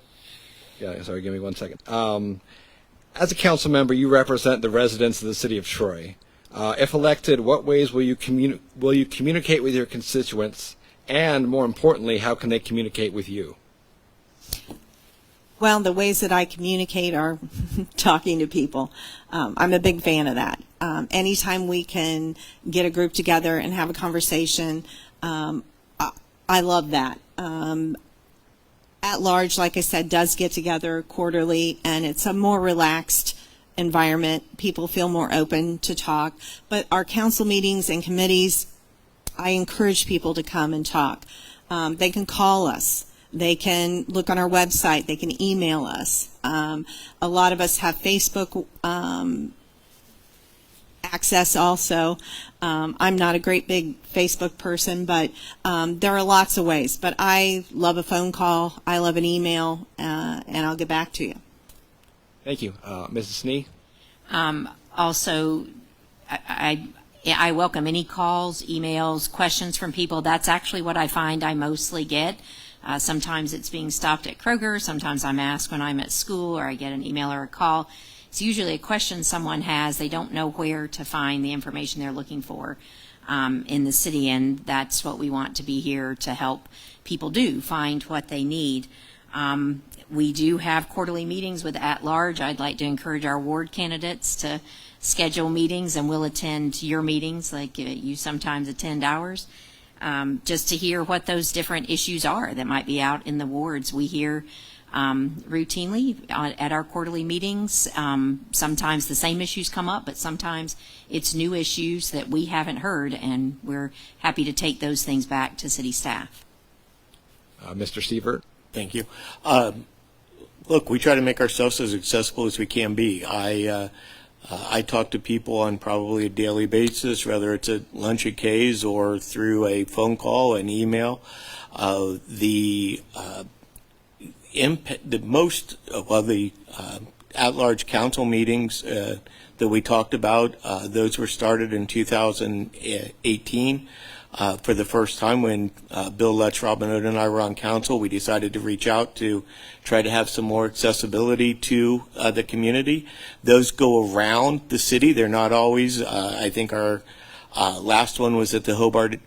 give me 1 second. As a council member, you represent the residents of the city of Troy. If elected, what ways will you communicate with your constituents, and more importantly, how can they communicate with you? Well, the ways that I communicate are talking to people. I'm a big fan of that. Anytime we can get a group together and have a conversation, I love that. At Large, like I said, does get together quarterly, and it's a more relaxed environment. People feel more open to talk. But our council meetings and committees, I encourage people to come and talk. They can call us. They can look on our website. They can email us. A lot of us have Facebook access also. I'm not a great big Facebook person, but there are lots of ways. But I love a phone call, I love an email, and I'll get back to you. Thank you. Mrs. Snee? Also, I welcome any calls, emails, questions from people. That's actually what I find I mostly get. Sometimes it's being stopped at Kroger. Sometimes I'm asked when I'm at school, or I get an email or a call. It's usually a question someone has. They don't know where to find the information they're looking for in the city, and that's what we want to be here to help people do, find what they need. We do have quarterly meetings with at-large. I'd like to encourage our ward candidates to schedule meetings, and we'll attend your meetings like you sometimes attend ours, just to hear what those different issues are that might be out in the wards. We hear routinely at our quarterly meetings. Sometimes the same issues come up, but sometimes it's new issues that we haven't heard, and we're happy to take those things back to city staff. Mr. Severt? Thank you. Look, we try to make ourselves as accessible as we can be. I talk to people on probably a daily basis, whether it's at lunch at K's or through a phone call, an email. The most of the at-large council meetings that we talked about, those were started in 2018. For the first time when Bill Letch, Robin Hood, and I were on council, we decided to reach out to try to have some more accessibility to the community. Those go around the city. They're not always, I think our last one was at the Hobart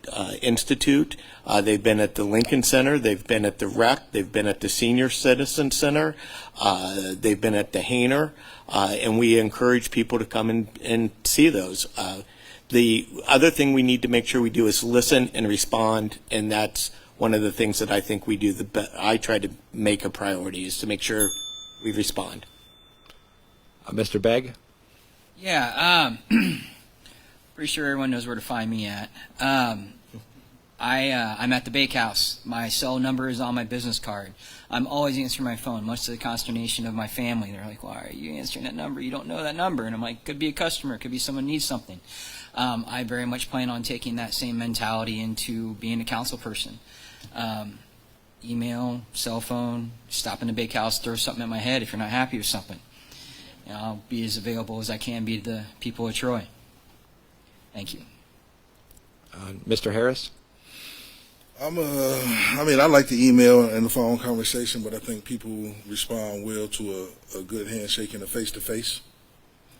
Institute. They've been at the Lincoln Center. They've been at the Rec. They've been at the Senior Citizen Center. They've been at the Hainer. And we encourage people to come and see those. The other thing we need to make sure we do is listen and respond, and that's one of the things that I think we do I try to make a priority, is to make sure we respond. Mr. Begg? Yeah, pretty sure everyone knows where to find me at. I'm at the bakehouse. My cell number is on my business card. I'm always answering my phone, much to the consternation of my family. They're like, why are you answering that number? You don't know that number. And I'm like, could be a customer, could be someone needs something. I very much plan on taking that same mentality into being a council person. Email, cell phone, stop in the bakehouse, throw something at my head if you're not happy with something. And I'll be as available as I can be to the people of Troy. Thank you. Mr. Harris? I like the email and the phone conversation, but I think people respond well to a good handshake and a face-to-face.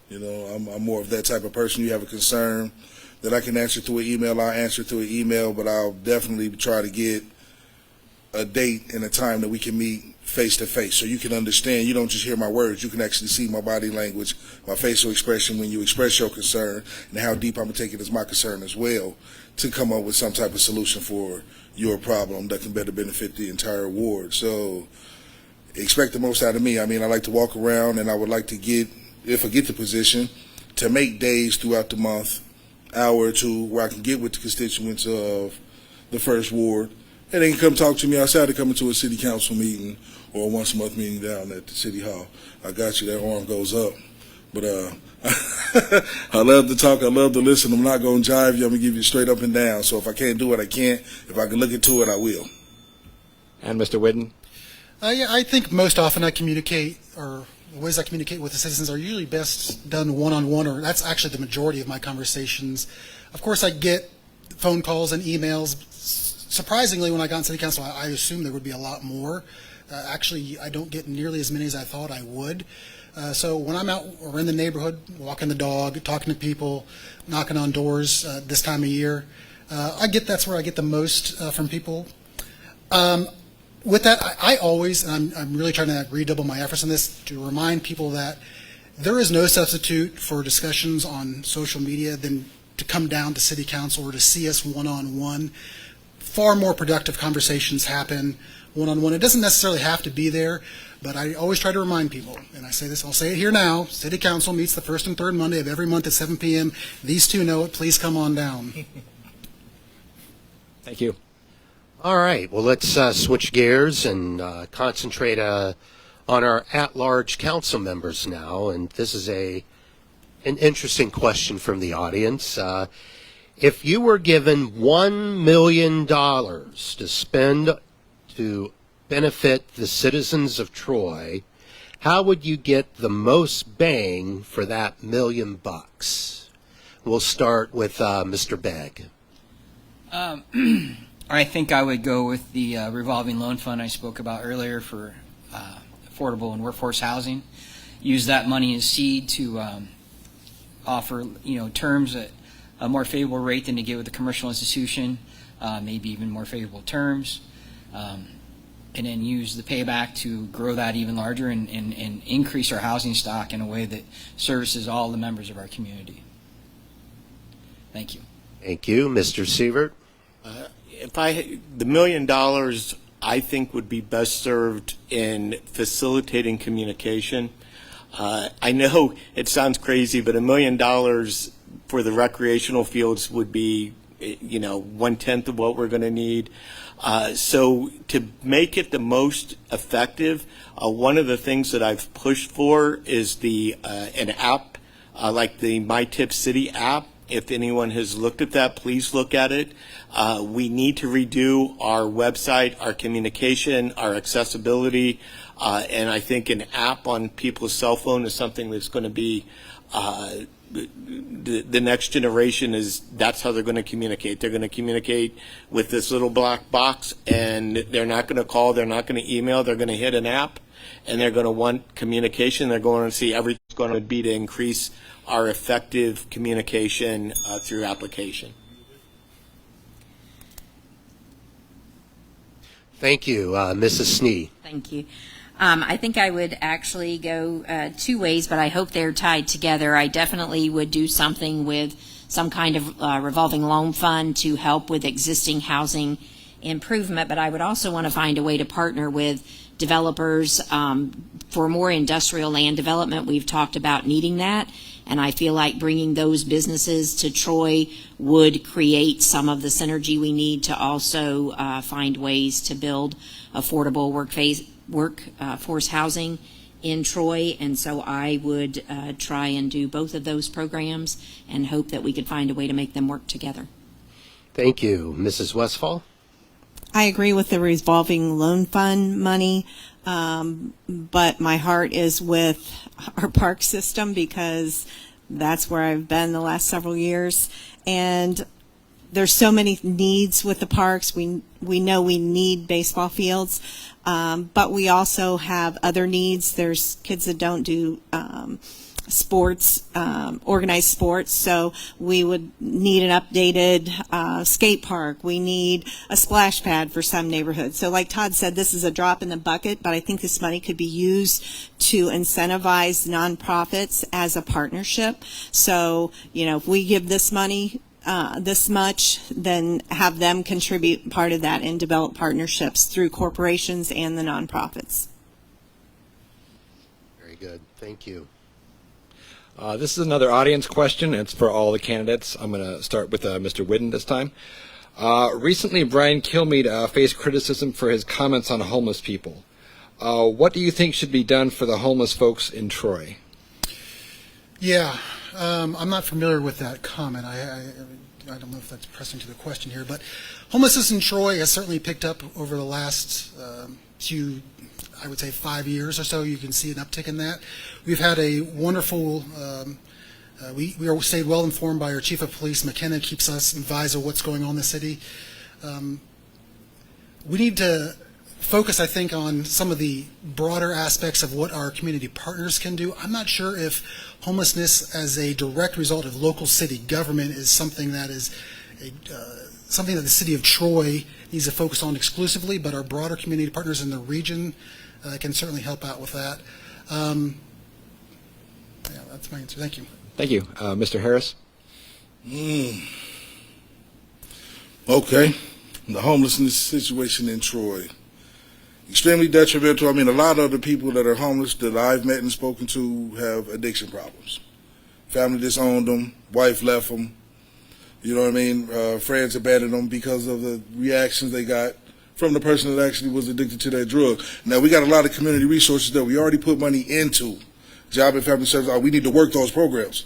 You know, I'm more of that type of person. You have a concern that I can answer through an email, I'll answer through an email, but I'll definitely try to get a date and a time that we can meet face-to-face so you can understand. You don't just hear my words. You can actually see my body language, my facial expression when you express your concern, and how deep I'm going to take it as my concern as well to come up with some type of solution for your problem that can better benefit the entire ward. So expect the most out of me. I mean, I like to walk around, and I would like to get, if I get the position, to make days throughout the month, hour or two, where I can get with the constituents of the first ward, and they can come talk to me outside of coming to a city council meeting or a once-a-month meeting down at the city hall. I got you. That arm goes up. But I love to talk. I love to listen. I'm not going to jive you. I'm going to give you straight up and down. So if I can't do it, I can't. If I can look into it, I will. And Mr. Whidden? I think most often I communicate, or the ways I communicate with the citizens are usually best done one-on-one, or that's actually the majority of my conversations. Of course, I get phone calls and emails. Surprisingly, when I got on city council, I assumed there would be a lot more. Actually, I don't get nearly as many as I thought I would. So when I'm out or in the neighborhood, walking the dog, talking to people, knocking on doors this time of year, that's where I get the most from people. With that, I always, and I'm really trying to redouble my efforts on this, to remind people that there is no substitute for discussions on social media than to come down to city council or to see us one-on-one. Far more productive conversations happen one-on-one. It doesn't necessarily have to be there, but I always try to remind people, and I say this, I'll say it here now, City Council meets the first and third Monday of every month at 7 p.m. These two know it. Please come on down. Thank you. All right. Well, let's switch gears and concentrate on our at-large council members now. And this is a an interesting question from the audience. If you were given $1 million to spend to benefit the citizens of Troy, how would you get the most bang for that $1 million? We'll start with Mr. Begg. I think I would go with the revolving loan fund I spoke about earlier for affordable and workforce housing. Use that money as seed to offer, terms at a more favorable rate than to get with a commercial institution, maybe even more favorable terms, and then use the payback to grow that even larger and increase our housing stock in a way that services all the members of our community. Thank you. Thank you. Mr. Severt? The $1 million, I think, would be best served in facilitating communication. I know it sounds crazy, but $1 million for the recreational fields would be, 1/10 of what we're going to need. So to make it the most effective, one of the things that I've pushed for is an app like the My Tip City app. If anyone has looked at that, please look at it. We need to redo our website, our communication, our accessibility, and I think an app on people's cell phone is something that's going to be the next generation. That's how they're going to communicate. They're going to communicate with this little black box, and they're not going to call, they're not going to email, they're going to hit an app, and they're going to want communication. They're going to see everything's going to be to increase our effective communication through application. Thank you. Mrs. Snee. Thank you. I think I would actually go two ways, but I hope they're tied together. I definitely would do something with some kind of revolving loan fund to help with existing housing improvement, but I would also want to find a way to partner with developers for more industrial land development. We've talked about needing that, and I feel like bringing those businesses to Troy would create some of the synergy we need to also find ways to build affordable workforce housing in Troy. And so I would try and do both of those programs and hope that we could find a way to make them work together. Thank you. Mrs. Westfall? I agree with the revolving loan fund money, but my heart is with our park system because that's where I've been the last several years. And there's so many needs with the parks. We know we need baseball fields, but we also have other needs. There's kids that don't do sports, organized sports, so we would need an updated skate park. We need a splash pad for some neighborhoods. So like Todd said, this is a drop in the bucket, but I think this money could be used to incentivize nonprofits as a partnership. So, if we give this money, this much, then have them contribute part of that and develop partnerships through corporations and the nonprofits. Very good. Thank you. This is another audience question. It's for all the candidates. I'm going to start with Mr. Whidden this time. Recently, Brian Kilmeade faced criticism for his comments on homeless people. What do you think should be done for the homeless folks in Troy? Yeah, I'm not familiar with that comment. I don't know if that's pressing to the question here, but homelessness in Troy has certainly picked up over the last few, I would say 5 years or so. You can see an uptick in that. We've had a wonderful, we are stayed well informed by our Chief of Police, McKenna, keeps us advised of what's going on in the city. We need to focus, I think, on some of the broader aspects of what our community partners can do. I'm not sure if homelessness as a direct result of local city government is something that is something that the city of Troy needs to focus on exclusively, but our broader community partners in the region can certainly help out with that. Yeah, that's my answer. Thank you. Thank you. Mr. Harris? Okay. The homelessness situation in Troy. Extremely detrimental. I mean, a lot of the people that are homeless that I've met and spoken to have addiction problems. Family disowned them, wife left them, you know what I mean? Friends abandoned them because of the reactions they got from the person that actually was addicted to that drug. Now, we got a lot of community resources that we already put money into. Job and Family Services, we need to work those programs.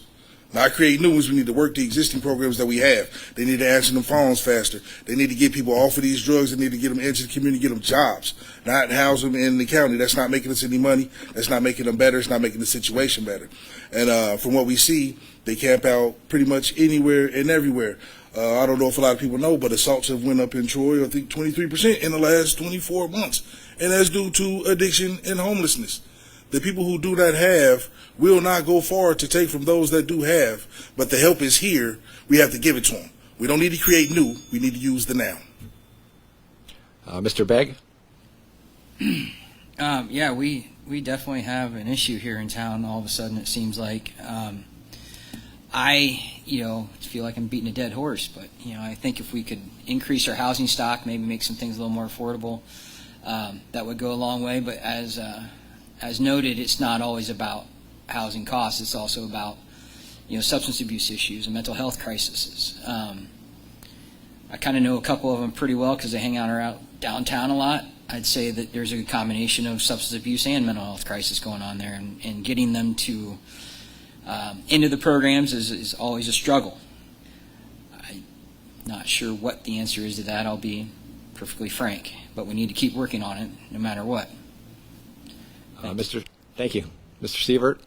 Not create new ones. We need to work the existing programs that we have. They need to answer them phones faster. They need to get people off of these drugs. They need to get them into the community, get them jobs, not house them in the county. That's not making us any money. That's not making them better. It's not making the situation better. And from what we see, they camp out pretty much anywhere and everywhere. I don't know if a lot of people know, but assaults have went up in Troy, I think 23% in the last 24 months. And that's due to addiction and homelessness. The people who do not have will not go far to take from those that do have, but the help is here. We have to give it to them. We don't need to create new. We need to use the now. Mr. Begg? Yeah, we definitely have an issue here in town. All of a sudden, it seems like I feel like I'm beating a dead horse, but I think if we could increase our housing stock, maybe make some things a little more affordable, that would go a long way. But as noted, it's not always about housing costs. It's also about substance abuse issues and mental health crises. I kind of know a couple of them pretty well because they hang out around downtown a lot. I'd say that there's a combination of substance abuse and mental health crisis going on there, and getting them to into the programs is always a struggle. I'm not sure what the answer is to that, I'll be perfectly frank, but we need to keep working on it no matter what. Thank you. Mr. Severt?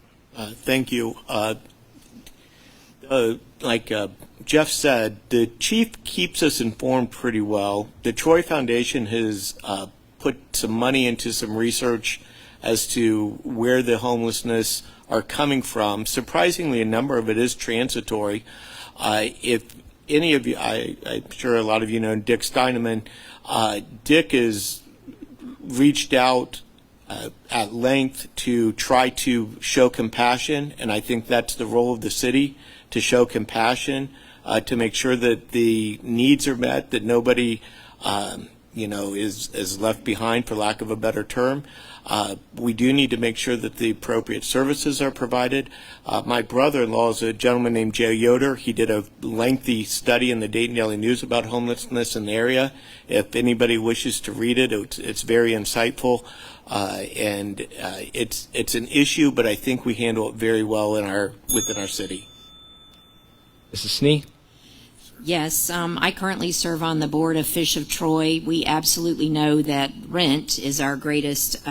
Thank you. Like Jeff said, the chief keeps us informed pretty well. The Troy Foundation has put some money into some research as to where the homelessness are coming from. Surprisingly, a number of it is transitory. If any of you, I'm sure a lot of you know Dick Steineman. Dick has reached out at length to try to show compassion, and I think that's the role of the city, to show compassion, to make sure that the needs are met, that nobody is left behind, for lack of a better term. We do need to make sure that the appropriate services are provided. My brother-in-law is a gentleman named Joe Yoder. He did a lengthy study in the Dayton Daily News about homelessness in the area. If anybody wishes to read it, it's very insightful. And it's an issue, but I think we handle it very well within our city. Mrs. Snee? Yes, I currently serve on the board of Fish of Troy. We absolutely know that rent is our greatest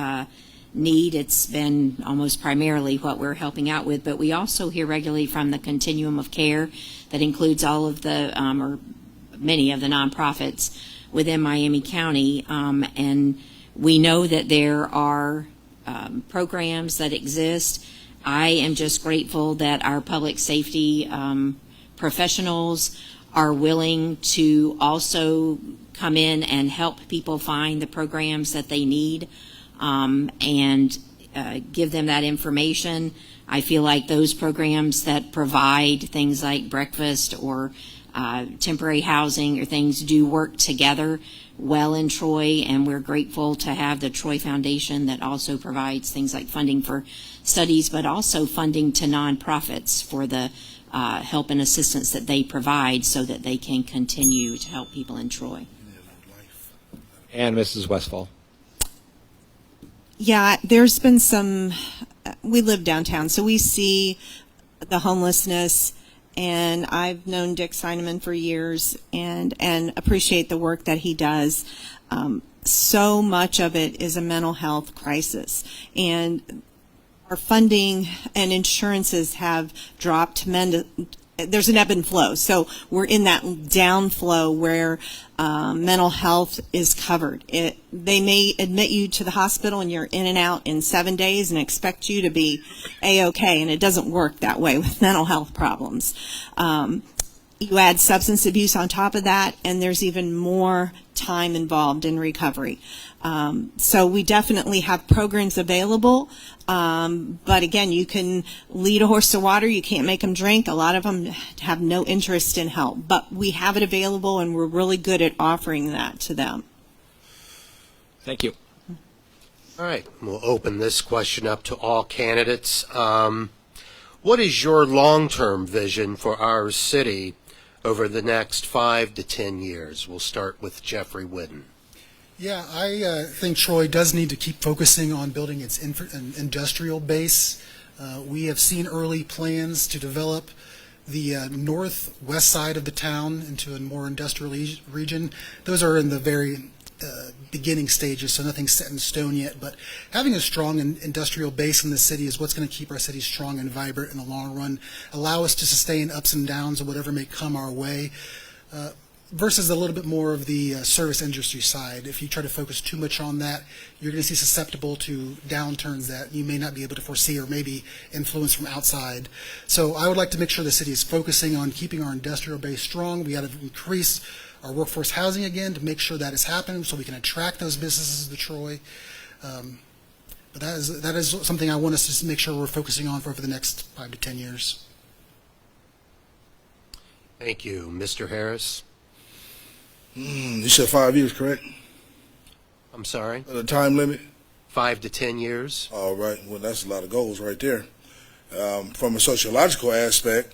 need. It's been almost primarily what we're helping out with, but we also hear regularly from the continuum of care that includes all of the, or many of the nonprofits within Miami County, and we know that there are programs that exist. I am just grateful that our public safety professionals are willing to also come in and help people find the programs that they need and give them that information. I feel like those programs that provide things like breakfast or temporary housing or things do work together well in Troy, and we're grateful to have the Troy Foundation that also provides things like funding for studies, but also funding to nonprofits for the help and assistance that they provide so that they can continue to help people in Troy. And Mrs. Westfall? Yeah, there's been some, we live downtown, so we see the homelessness, and I've known Dick Steineman for years and appreciate the work that he does. So much of it is a mental health crisis, and our funding and insurances have dropped tremendous. There's an ebb and flow. So we're in that downflow where mental health is covered. They may admit you to the hospital and you're in and out in 7 days and expect you to be A-OK, and it doesn't work that way with mental health problems. You add substance abuse on top of that, and there's even more time involved in recovery. So we definitely have programs available, but again, you can lead a horse to water, you can't make them drink. A lot of them have no interest in help, but we have it available, and we're really good at offering that to them. Thank you. All right, we'll open this question up to all candidates. What is your long-term vision for our city over the next 5 to 10 years? We'll start with Jeffrey Whidden. Yeah, I think Troy does need to keep focusing on building its industrial base. We have seen early plans to develop The northwest side of the town into a more industrial region, those are in the very beginning stages, so nothing's set in stone yet. But having a strong industrial base in the city is what's going to keep our city strong and vibrant in the long run, allow us to sustain ups and downs of whatever may come our way, versus a little bit more of the service industry side. If you try to focus too much on that, you're going to see susceptible to downturns that you may not be able to foresee or maybe influence from outside. So I would like to make sure the city is focusing on keeping our industrial base strong. We got to increase our workforce housing again to make sure that is happening so we can attract those businesses to Troy. But that is something I want us to make sure we're focusing on for over the next 5 to 10 years. Thank you. Mr. Harris? You said 5 years, correct? I'm sorry? The time limit? 5 to 10 years? All right. Well, that's a lot of goals right there. From a sociological aspect,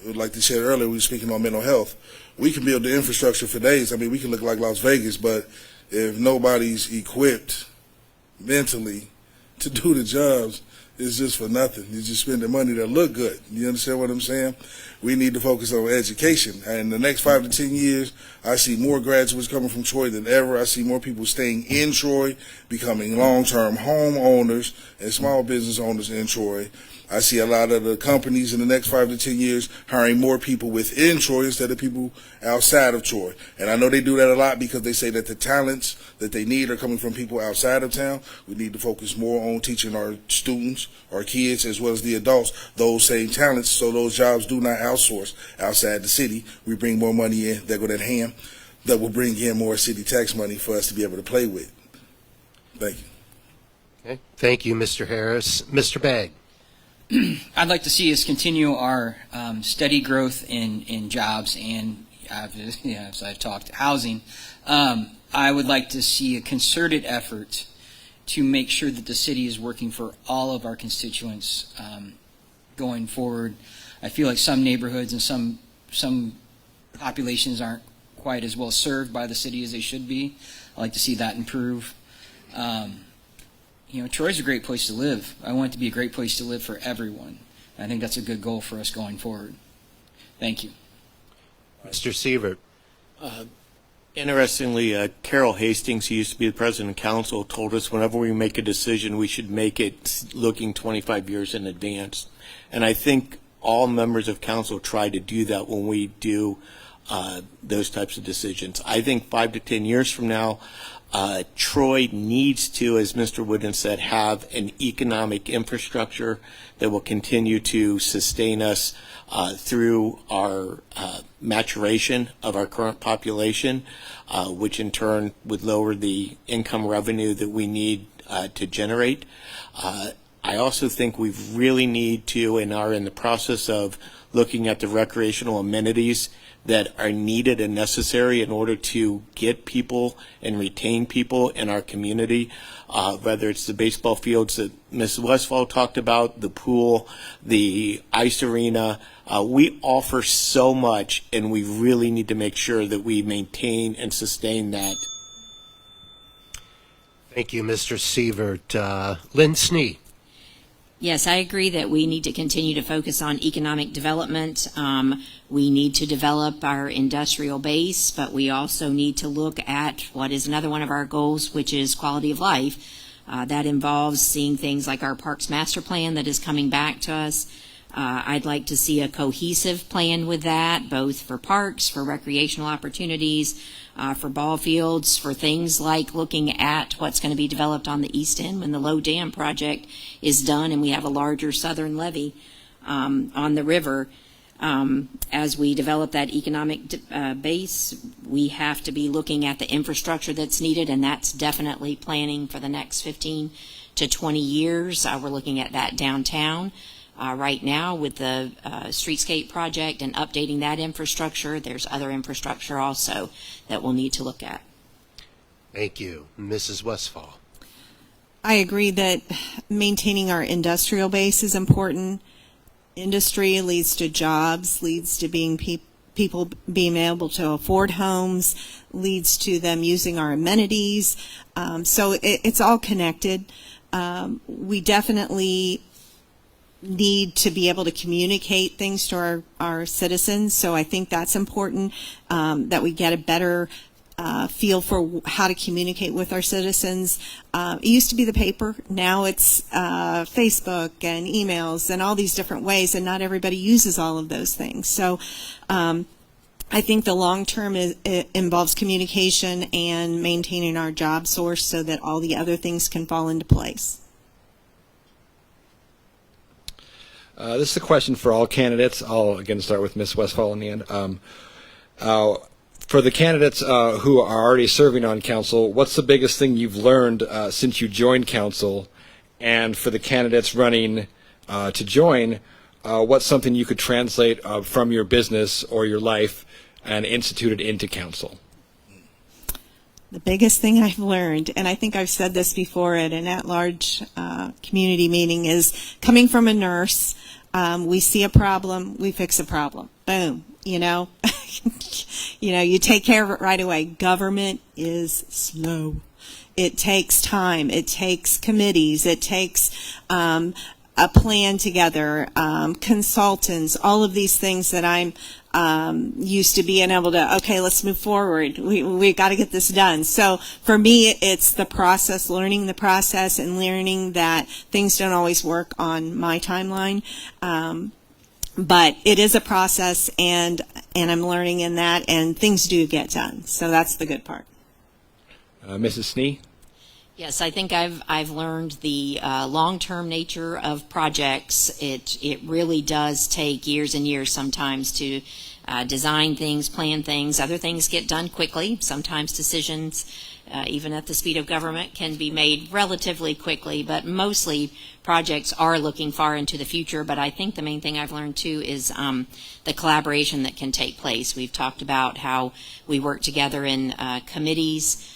like they said earlier, we were speaking on mental health. We can build the infrastructure for days. I mean, we can look like Las Vegas, but if nobody's equipped mentally to do the jobs, it's just for nothing. You just spend the money to look good. You understand what I'm saying? We need to focus on education. And in the next 5 to 10 years, I see more graduates coming from Troy than ever. I see more people staying in Troy, becoming long-term homeowners and small business owners in Troy. I see a lot of the companies in the next 5 to 10 years hiring more people within Troy instead of people outside of Troy. And I know they do that a lot because they say that the talents that they need are coming from people outside of town. We need to focus more on teaching our students, our kids, as well as the adults, those same talents so those jobs do not outsource outside the city. We bring more money in, there go that ham, that will bring in more city tax money for us to be able to play with. Thank you. Okay. Thank you, Mr. Harris. Mr. Begg? I'd like to see us continue our steady growth in jobs and, as I've talked, housing. I would like to see a concerted effort to make sure that the city is working for all of our constituents going forward. I feel like some neighborhoods and some populations aren't quite as well served by the city as they should be. I'd like to see that improve. Troy's a great place to live. I want it to be a great place to live for everyone. I think that's a good goal for us going forward. Thank you. Mr. Severt? Interestingly, Carol Hastings, who used to be the president of council, told us whenever we make a decision, we should make it looking 25 years in advance. And I think all members of council try to do that when we do those types of decisions. I think 5 to 10 years from now, Troy needs to, as Mr. Whidden said, have an economic infrastructure that will continue to sustain us through our maturation of our current population, which in turn would lower the income revenue that we need to generate. I also think we really need to and are in the process of looking at the recreational amenities that are needed and necessary in order to get people and retain people in our community, whether it's the baseball fields that Ms. Westfall talked about, the pool, the ice arena. We offer so much, and we really need to make sure that we maintain and sustain that. Thank you, Mr. Severt. Lynn Snee? Yes, I agree that we need to continue to focus on economic development. We need to develop our industrial base, but we also need to look at what is another one of our goals, which is quality of life. That involves seeing things like our Parks Master Plan that is coming back to us. I'd like to see a cohesive plan with that, both for parks, for recreational opportunities, for ball fields, for things like looking at what's going to be developed on the east end when the Low Dam project is done and we have a larger southern levee on the river. As we develop that economic base, we have to be looking at the infrastructure that's needed, and that's definitely planning for the next 15 to 20 years. We're looking at that downtown. Right now with the streetscape project and updating that infrastructure, there's other infrastructure also that we'll need to look at. Thank you. Mrs. Westfall? I agree that maintaining our industrial base is important. Industry leads to jobs, leads to being people being able to afford homes, leads to them using our amenities. So it's all connected. We definitely need to be able to communicate things to our citizens. So I think that's important, that we get a better feel for how to communicate with our citizens. It used to be the paper. Now it's Facebook and emails and all these different ways, and not everybody uses all of those things. So I think the long term involves communication and maintaining our job source so that all the other things can fall into place. This is a question for all candidates. I'll again start with Ms. Westfall in the end. For the candidates who are already serving on council, what's the biggest thing you've learned since you joined council? And for the candidates running to join, what's something you could translate from your business or your life and institute it into council? The biggest thing I've learned, and I think I've said this before at an at-large community meeting, is coming from a nurse, we see a problem, we fix a problem. Boom. You know, you take care of it right away. Government is slow. It takes time. It takes committees. It takes a plan together, consultants, all of these things that I'm used to being able to, okay, let's move forward. We got to get this done. So for me, it's the process, learning the process and learning that things don't always work on my timeline. But it is a process, and I'm learning in that, and things do get done. So that's the good part. Mrs. Snee? Yes, I think I've learned the long-term nature of projects. It really does take years and years sometimes to design things, plan things. Other things get done quickly. Sometimes decisions, even at the speed of government, can be made relatively quickly, but mostly projects are looking far into the future. But I think the main thing I've learned too is the collaboration that can take place. We've talked about how we work together in committees,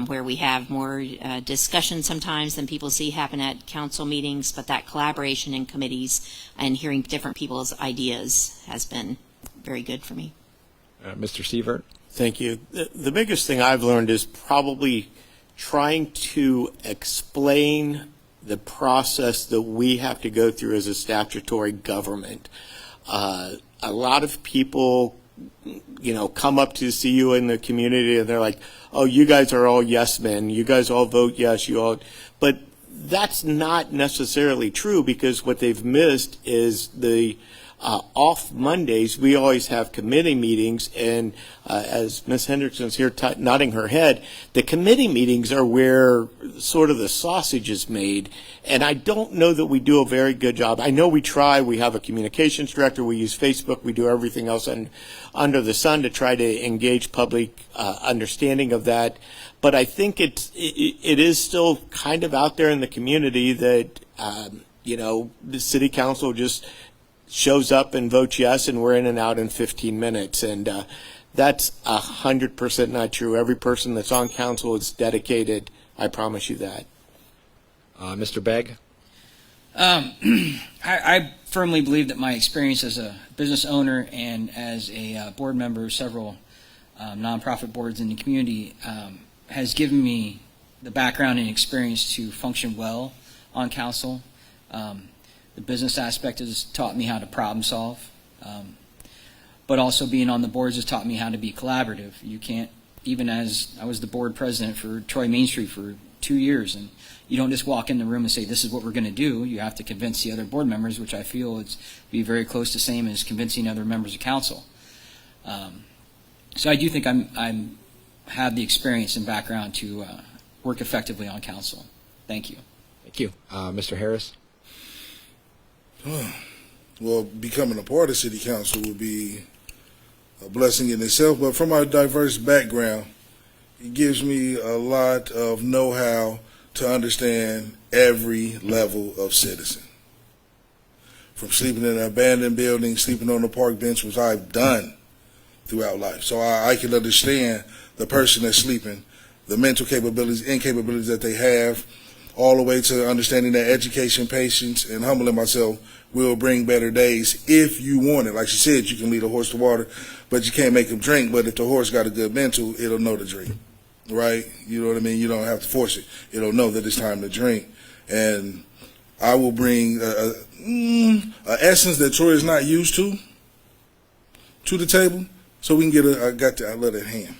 where we have more discussion sometimes than people see happen at council meetings, but that collaboration in committees and hearing different people's ideas has been very good for me. Mr. Severt? Thank you. The biggest thing I've learned is probably trying to explain the process that we have to go through as a statutory government. A lot of people, come up to see you in the community and they're like, oh, you guys are all yes men. You guys all vote yes. But that's not necessarily true, because what they've missed is the off Mondays, we always have committee meetings, and as Ms. Hendrickson's here nodding her head, the committee meetings are where sort of the sausage is made, and I don't know that we do a very good job. I know we try. We have a communications director. We use Facebook. We do everything else under the sun to try to engage public understanding of that, but I think it is still kind of out there in the community that, the city council just shows up and votes yes, and we're in and out in 15 minutes. And that's 100% not true. Every person that's on council is dedicated. I promise you that. Mr. Begg? I firmly believe that my experience as a business owner and as a board member of several nonprofit boards in the community has given me the background and experience to function well on council. The business aspect has taught me how to problem solve, but also being on the boards has taught me how to be collaborative. You can't, even as I was the board president for Troy Main Street for 2 years, and you don't just walk in the room and say, this is what we're going to do. You have to convince the other board members, which I feel is be very close to same as convincing other members of council. So I do think I have the experience and background to work effectively on council. Thank you. Thank you. Mr. Harris? Well, becoming a part of city council would be a blessing in itself, but from my diverse background, it gives me a lot of know-how to understand every level of citizen. From sleeping in an abandoned building, sleeping on the park bench, which I've done throughout life. So I can understand the person that's sleeping, the mental capabilities, incapabilities that they have, all the way to understanding that education, patience, and humbling myself will bring better days if you want it. Like she said, you can lead a horse to water, but you can't make him drink. But if the horse got a good mental, it'll know to drink, right? You know what I mean? You don't have to force it. It'll know that it's time to drink. And I will bring an essence that Troy is not used to the table, so we can get I love that hand.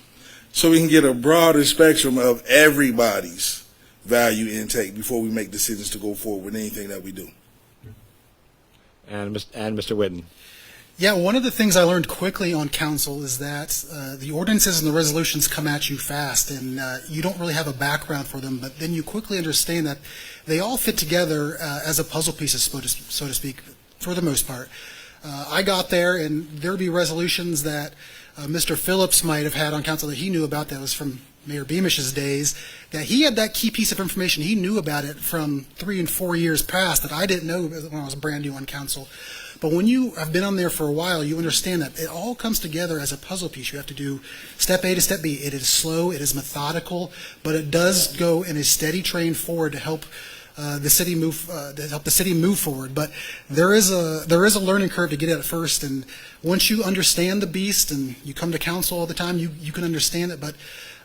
So we can get a broader spectrum of everybody's value intake before we make decisions to go forward with anything that we do. And Mr. Whidden. Yeah, one of the things I learned quickly on council is that the ordinances and the resolutions come at you fast, and you don't really have a background for them, but then you quickly understand that they all fit together as a puzzle piece, so to speak, for the most part. I got there, and there would be resolutions that Mr. Phillips might have had on council that he knew about that was from Mayor Beamish's days, that he had that key piece of information. He knew about it from 3 and 4 years past that I didn't know when I was brand new on council. But when you have been on there for a while, you understand that it all comes together as a puzzle piece. You have to do step A to step B. It is slow, it is methodical, but it does go in a steady train forward to help the city move forward. But there is a learning curve to get at first, and once you understand the beast and you come to council all the time, you can understand it. But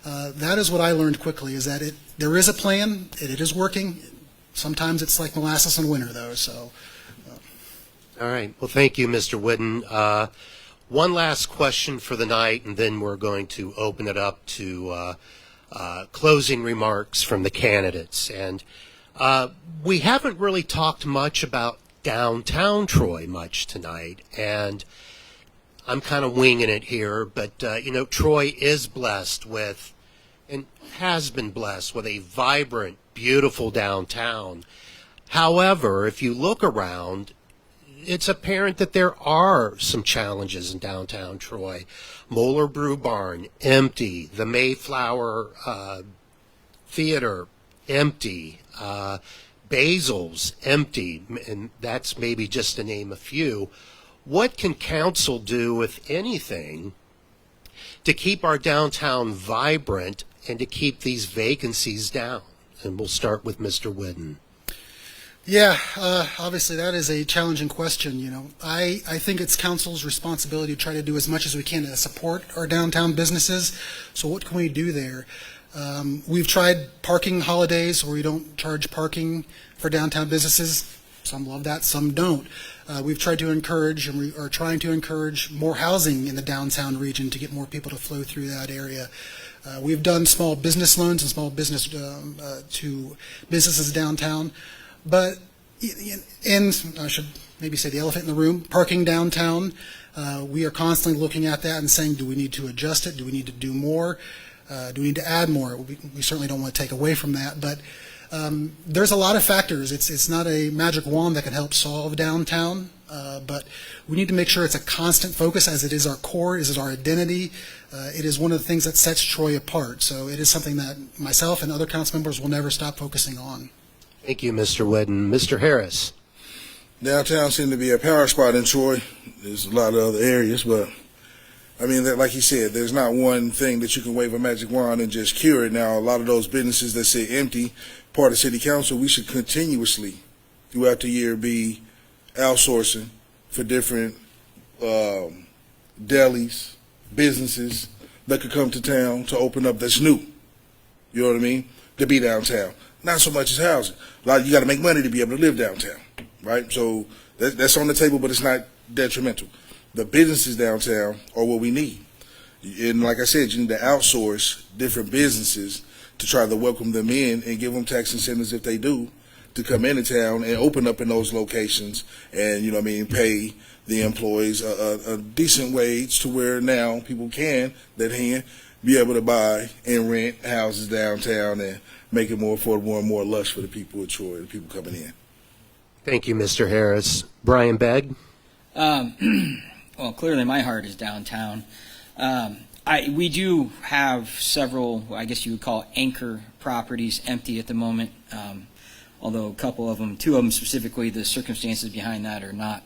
that is what I learned quickly, is that there is a plan, it is working. Sometimes it's like molasses in winter, though. So. All right. Well, thank you, Mr. Whidden. One last question for the night, and then we're going to open it up to closing remarks from the candidates. And we haven't really talked much about downtown Troy much tonight, and I'm kind of winging it here, but Troy is blessed with, and has been blessed with, a vibrant, beautiful downtown. However, if you look around, it's apparent that there are some challenges in downtown Troy. Moeller Brew Barn, empty. The Mayflower Theater, empty. Basil's, empty. And that's maybe just to name a few. What can council do, if anything, to keep our downtown vibrant and to keep these vacancies down? And we'll start with Mr. Whidden. Yeah, obviously that is a challenging question. I think it's council's responsibility to try to do as much as we can to support our downtown businesses. So what can we do there? We've tried parking holidays where we don't charge parking for downtown businesses. Some love that, some don't. We've tried to encourage, and we are trying to encourage, more housing in the downtown region to get more people to flow through that area. We've done small business loans and small business to businesses downtown. But, and I should maybe say the elephant in the room, parking downtown, we are constantly looking at that and saying, do we need to adjust it? Do we need to do more? Do we need to add more? We certainly don't want to take away from that, but there's a lot of factors. It's not a magic wand that can help solve downtown, but we need to make sure it's a constant focus, as it is our core, it is our identity. It is one of the things that sets Troy apart. So it is something that myself and other council members will never stop focusing on. Thank you, Mr. Whidden. Mr. Harris. Downtown seems to be a power spot in Troy. There's a lot of other areas, but I mean, like you said, there's not one thing that you can wave a magic wand and just cure it. Now, a lot of those businesses that sit empty, part of city council, we should continuously, throughout the year, be outsourcing for different delis, businesses that could come to town to open up that's new. You know what I mean? To be downtown. Not so much as housing. You got to make money to be able to live downtown, right? So that's on the table, but it's not detrimental. The businesses downtown are what we need. And like I said, you need to outsource different businesses to try to welcome them in and give them tax incentives if they do to come into town and open up in those locations and, pay the employees a decent wage to where now people can be able to buy and rent houses downtown and make it more affordable and more lush for the people of Troy, the people coming in. Thank you, Mr. Harris. Bryan Begg. Well, clearly my heart is downtown. We do have several, I guess you would call anchor properties empty at the moment, although two of them specifically, the circumstances behind that are not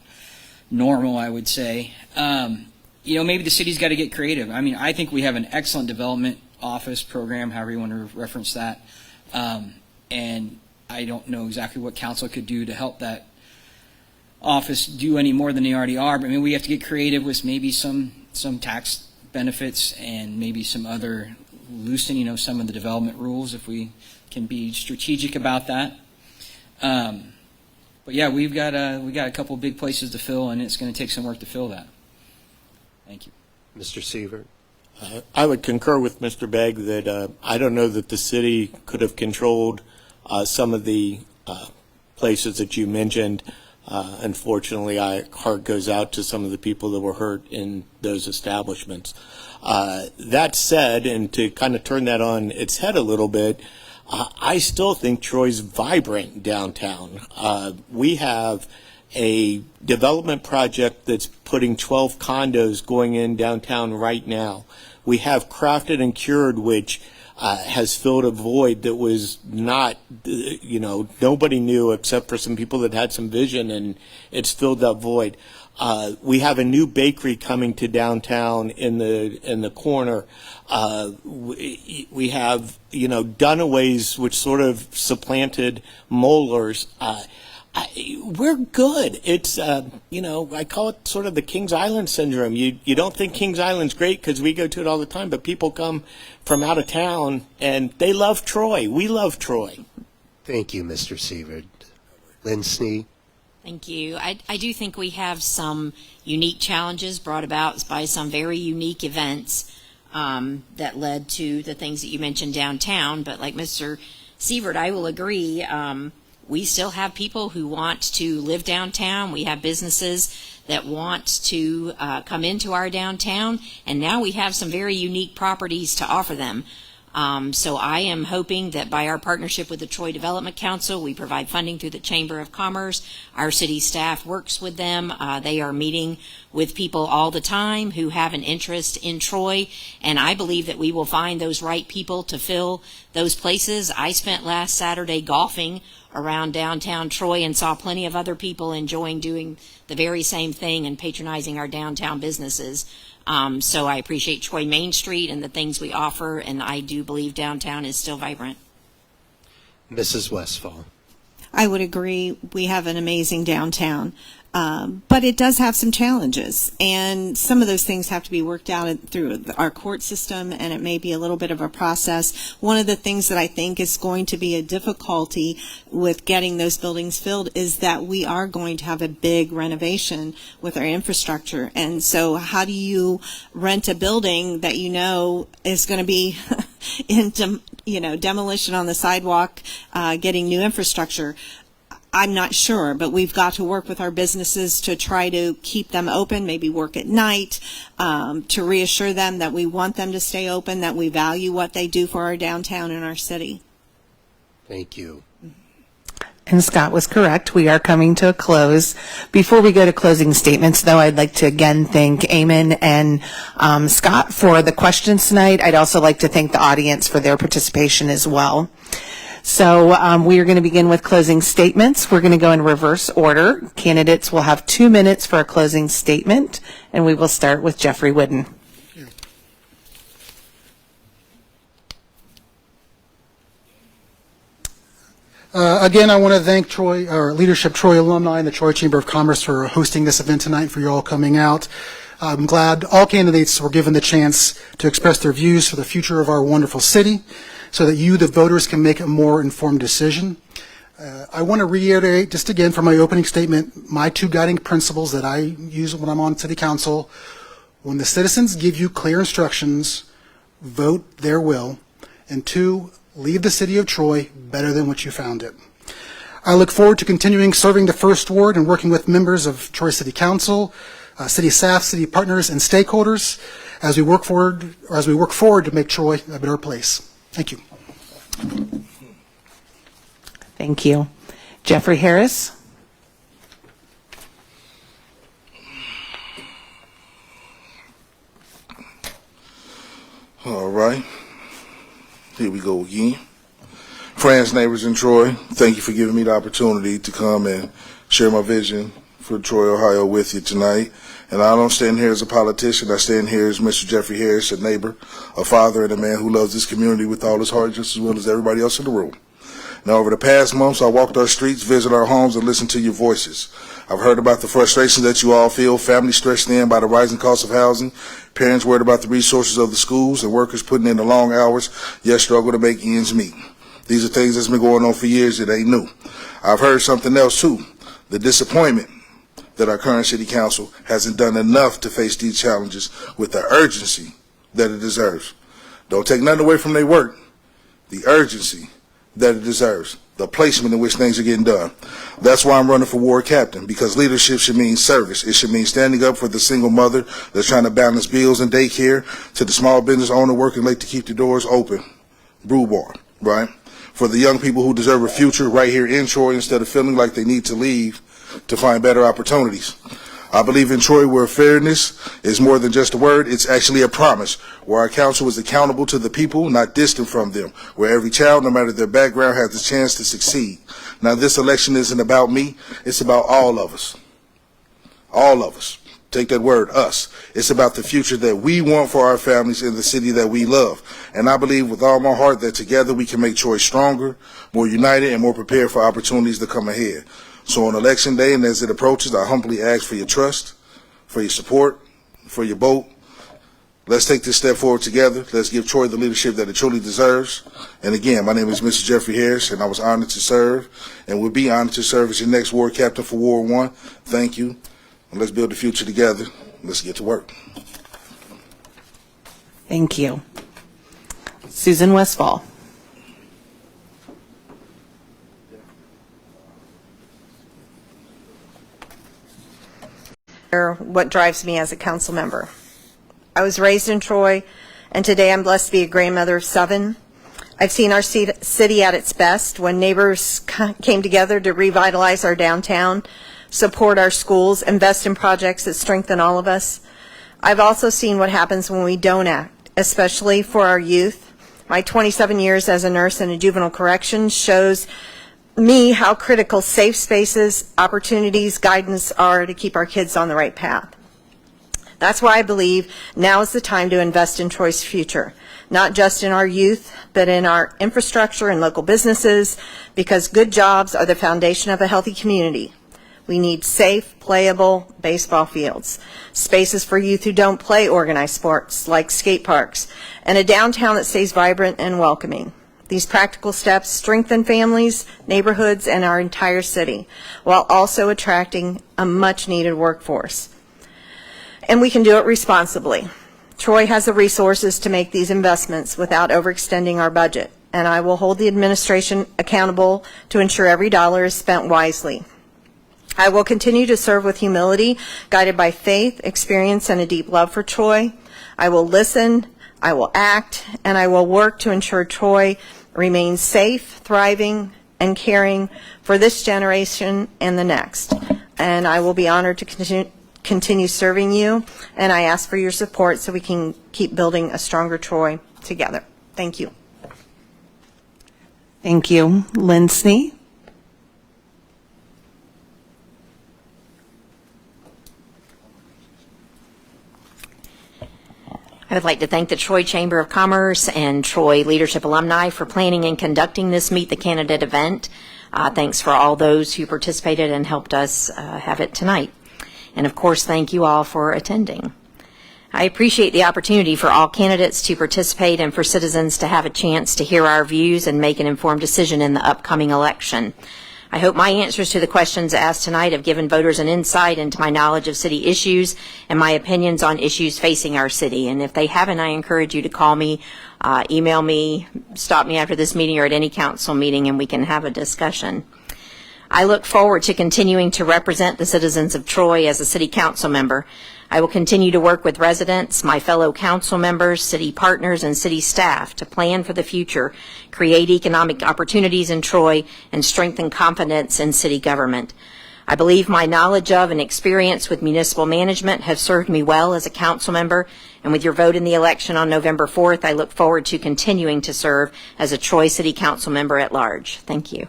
normal, I would say. Maybe the city's got to get creative. I mean, I think we have an excellent development office program, however you want to reference that. And I don't know exactly what council could do to help that office do any more than they already are. But we have to get creative with maybe some tax benefits and maybe some other loosening, some of the development rules if we can be strategic about that. But yeah, we got a couple big places to fill, and it's going to take some work to fill that. Thank you. Mr. Severt. I would concur with Mr. Begg that I don't know that the city could have controlled some of the places that you mentioned. Unfortunately, heart goes out to some of the people that were hurt in those establishments. That said, and to kind of turn that on its head a little bit, I still think Troy's vibrant downtown. We have a development project that's putting 12 condos going in downtown right now. We have Crafted and Cured, which has filled a void that was not, nobody knew except for some people that had some vision, and it's filled that void. We have a new bakery coming to downtown in the corner. We have, Dunaway's, which sort of supplanted Moeller's. We're good. It's, I call it sort of the Kings Island syndrome. You don't think Kings Island's great because we go to it all the time, but people come from out of town and they love Troy. We love Troy. Thank you, Mr. Severt. Lynn Snee. Thank you. I do think we have some unique challenges brought about by some very unique events that led to the things that you mentioned downtown. But like Mr. Severt, I will agree. We still have people who want to live downtown. We have businesses that want to come into our downtown. And now we have some very unique properties to offer them. So I am hoping that by our partnership with the Troy Development Council, we provide funding through the Chamber of Commerce. Our city staff works with them. They are meeting with people all the time who have an interest in Troy, and I believe that we will find those right people to fill those places. I spent last Saturday golfing around downtown Troy and saw plenty of other people enjoying doing the very same thing and patronizing our downtown businesses. So I appreciate Troy Main Street and the things we offer, and I do believe downtown is still vibrant. Mrs. Westfall. I would agree. We have an amazing downtown. But it does have some challenges, and some of those things have to be worked out through our court system, and it may be a little bit of a process. One of the things that I think is going to be a difficulty with getting those buildings filled is that we are going to have a big renovation with our infrastructure, and so how do you rent a building that you know is going to be in demolition on the sidewalk, getting new infrastructure? I'm not sure, but we've got to work with our businesses to try to keep them open, maybe work at night, to reassure them that we want them to stay open, that we value what they do for our downtown and our city. Thank you. And Scott was correct. We are coming to a close. Before we go to closing statements, though, I'd like to again thank Eamon and Scott for the questions tonight. I'd also like to thank the audience for their participation as well. So we are going to begin with closing statements. We're going to go in reverse order. Candidates will have 2 minutes for a closing statement, and we will start with Jeffrey Whidden. Again, I want to thank our leadership Troy alumni and the Troy Chamber of Commerce for hosting this event tonight, for you all coming out. I'm glad all candidates were given the chance to express their views for the future of our wonderful city, so that you, the voters, can make a more informed decision. I want to reiterate, just again from my opening statement, my 2 guiding principles that I use when I'm on City Council. When the citizens give you clear instructions, vote their will. And 2, leave the city of Troy better than what you found it. I look forward to continuing serving the First Ward and working with members of Troy City Council, city staff, city partners, and stakeholders as we work forward to make Troy a better place. Thank you. Thank you. Jeffrey Harris. All right. Here we go again. Friends, neighbors in Troy, thank you for giving me the opportunity to come and share my vision for Troy, Ohio with you tonight. And I don't stand here as a politician. I stand here as Mr. Jeffrey Harris, a neighbor, a father, and a man who loves this community with all his heart, just as well as everybody else in the room. Now, over the past months, I walked our streets, visited our homes, and listened to your voices. I've heard about the frustration that you all feel, families stressed thin by the rising cost of housing, parents worried about the resources of the schools, and workers putting in the long hours, yet struggle to make ends meet. These are things that's been going on for years. It ain't new. I've heard something else, too. the disappointment that our current city council hasn't done enough to face these challenges with the urgency that it deserves. Don't take nothing away from their work, the urgency that it deserves, the placement in which things are getting done. That's why I'm running for ward captain, because leadership should mean service. It should mean standing up for the single mother that's trying to balance bills and daycare, to the small business owner working late to keep the doors open, brew bar, right? For the young people who deserve a future right here in Troy instead of feeling like they need to leave to find better opportunities. I believe in Troy where fairness is more than just a word, it's actually a promise, where our council is accountable to the people, not distant from them, where every child, no matter their background, has the chance to succeed. Now, this election isn't about me, it's about all of us. All of us. Take that word, us. It's about the future that we want for our families in the city that we love. And I believe with all my heart that together we can make Troy stronger, more united, and more prepared for opportunities to come ahead. So on Election Day and as it approaches, I humbly ask for your trust, for your support, for your vote. Let's take this step forward together. Let's give Troy the leadership that it truly deserves. And again, my name is Mr. Jeffrey Harris, and I was honored to serve and will be honored to serve as your next ward captain for Ward 1. Thank you. And let's build the future together. Let's get to work. Thank you. Susan Westfall. What drives me as a council member. I was raised in Troy, and today I'm blessed to be a grandmother of 7. I've seen our city at its best when neighbors came together to revitalize our downtown, support our schools, invest in projects that strengthen all of us. I've also seen what happens when we don't act, especially for our youth. My 27 years as a nurse in a juvenile corrections shows me how critical safe spaces, opportunities, guidance are to keep our kids on the right path. That's why I believe now is the time to invest in Troy's future, not just in our youth, but in our infrastructure and local businesses, because good jobs are the foundation of a healthy community. We need safe, playable baseball fields, spaces for youth who don't play organized sports like skate parks, and a downtown that stays vibrant and welcoming. These practical steps strengthen families, neighborhoods, and our entire city, while also attracting a much-needed workforce. And we can do it responsibly. Troy has the resources to make these investments without overextending our budget, and I will hold the administration accountable to ensure every dollar is spent wisely. I will continue to serve with humility, guided by faith, experience, and a deep love for Troy. I will listen, I will act, and I will work to ensure Troy remains safe, thriving, and caring for this generation and the next. And I will be honored to continue serving you, and I ask for your support so we can keep building a stronger Troy together. Thank you. Thank you. Lynn Snee. I would like to thank the Troy Chamber of Commerce and Troy Leadership Alumni for planning and conducting this Meet the Candidate event. Thanks for all those who participated and helped us have it tonight. And of course, thank you all for attending. I appreciate the opportunity for all candidates to participate and for citizens to have a chance to hear our views and make an informed decision in the upcoming election. I hope my answers to the questions asked tonight have given voters an insight into my knowledge of city issues and my opinions on issues facing our city. And if they haven't, I encourage you to call me, email me, stop me after this meeting or at any council meeting, and we can have a discussion. I look forward to continuing to represent the citizens of Troy as a city council member. I will continue to work with residents, my fellow council members, city partners, and city staff to plan for the future, create economic opportunities in Troy, and strengthen confidence in city government. I believe my knowledge of and experience with municipal management have served me well as a council member, and with your vote in the election on November 4th, I look forward to continuing to serve as a Troy City Council member at large. Thank you.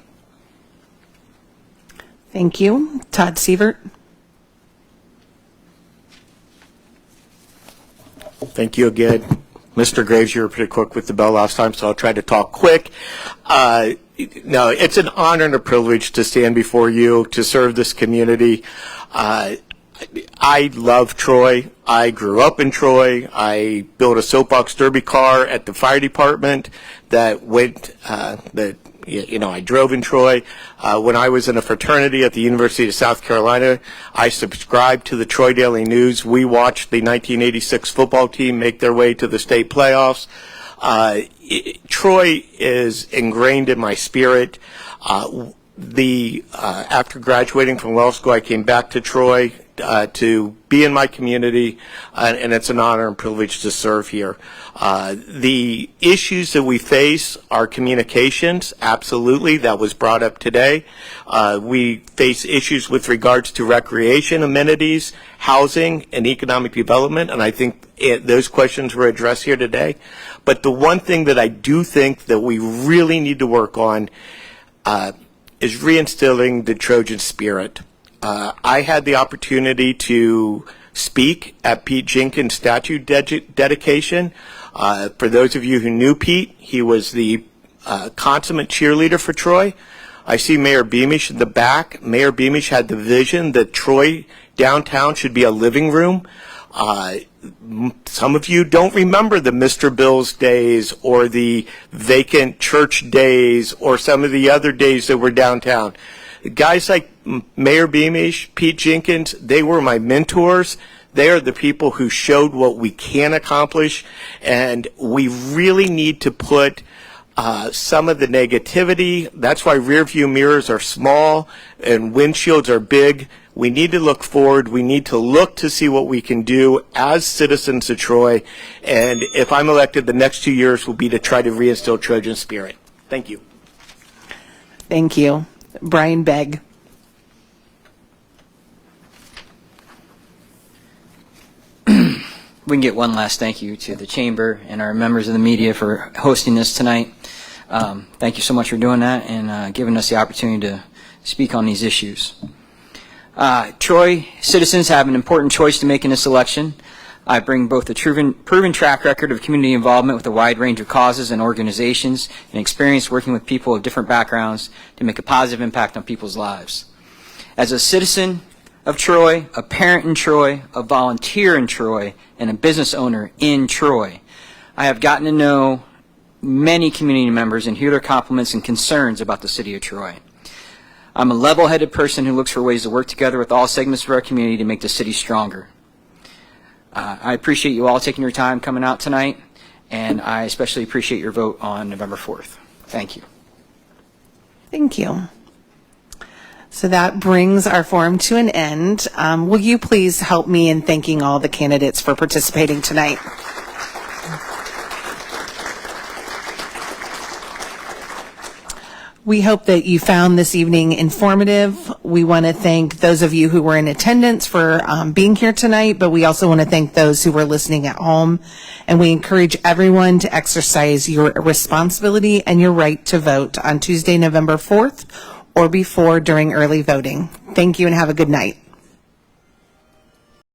Thank you. Todd Severt. Thank you again. Mr. Graves, you were pretty quick with the bell last time, so I'll try to talk quick. No, it's an honor and a privilege to stand before you to serve this community. I love Troy. I grew up in Troy. I built a soapbox derby car at the fire department that went, I drove in Troy. When I was in a fraternity at the University of South Carolina, I subscribed to the Troy Daily News. We watched the 1986 football team make their way to the state playoffs. Troy is ingrained in my spirit. After graduating from law school, I came back to Troy to be in my community, and it's an honor and privilege to serve here. The issues that we face are communications, absolutely, that was brought up today. We face issues with regards to recreation amenities, housing, and economic development, and I think those questions were addressed here today. But the one thing that I do think that we really need to work on is reinstilling the Trojan spirit. I had the opportunity to speak at Pete Jenkins' statue dedication. For those of you who knew Pete, he was the consummate cheerleader for Troy. I see Mayor Beamish in the back. Mayor Beamish had the vision that Troy downtown should be a living room. Some of you don't remember the Mr. Bill's days or the vacant church days or some of the other days that were downtown. Guys like Mayor Beamish, Pete Jenkins, they were my mentors. They are the people who showed what we can accomplish, and we really need to put some of the negativity. That's why rear view mirrors are small and windshields are big. We need to look forward. We need to look to see what we can do as citizens of Troy. And if I'm elected, the next 2 years will be to try to reinstill Trojan spirit. Thank you. Thank you. Bryan Begg. We can get one last thank you to the Chamber and our members of the media for hosting this tonight. Thank you so much for doing that and giving us the opportunity to speak on these issues. Troy citizens have an important choice to make in this election. I bring both a proven track record of community involvement with a wide range of causes and organizations and experience working with people of different backgrounds to make a positive impact on people's lives. As a citizen of Troy, a parent in Troy, a volunteer in Troy, and a business owner in Troy, I have gotten to know many community members and hear their compliments and concerns about the city of Troy. I'm a level-headed person who looks for ways to work together with all segments of our community to make the city stronger. I appreciate you all taking your time coming out tonight, and I especially appreciate your vote on November 4th. Thank you. Thank you. So that brings our forum to an end. Will you please help me in thanking all the candidates for participating tonight? We hope that you found this evening informative. We want to thank those of you who were in attendance for being here tonight, but we also want to thank those who were listening at home. And we encourage everyone to exercise your responsibility and your right to vote on Tuesday, November 4th or before during early voting. Thank you and have a good night.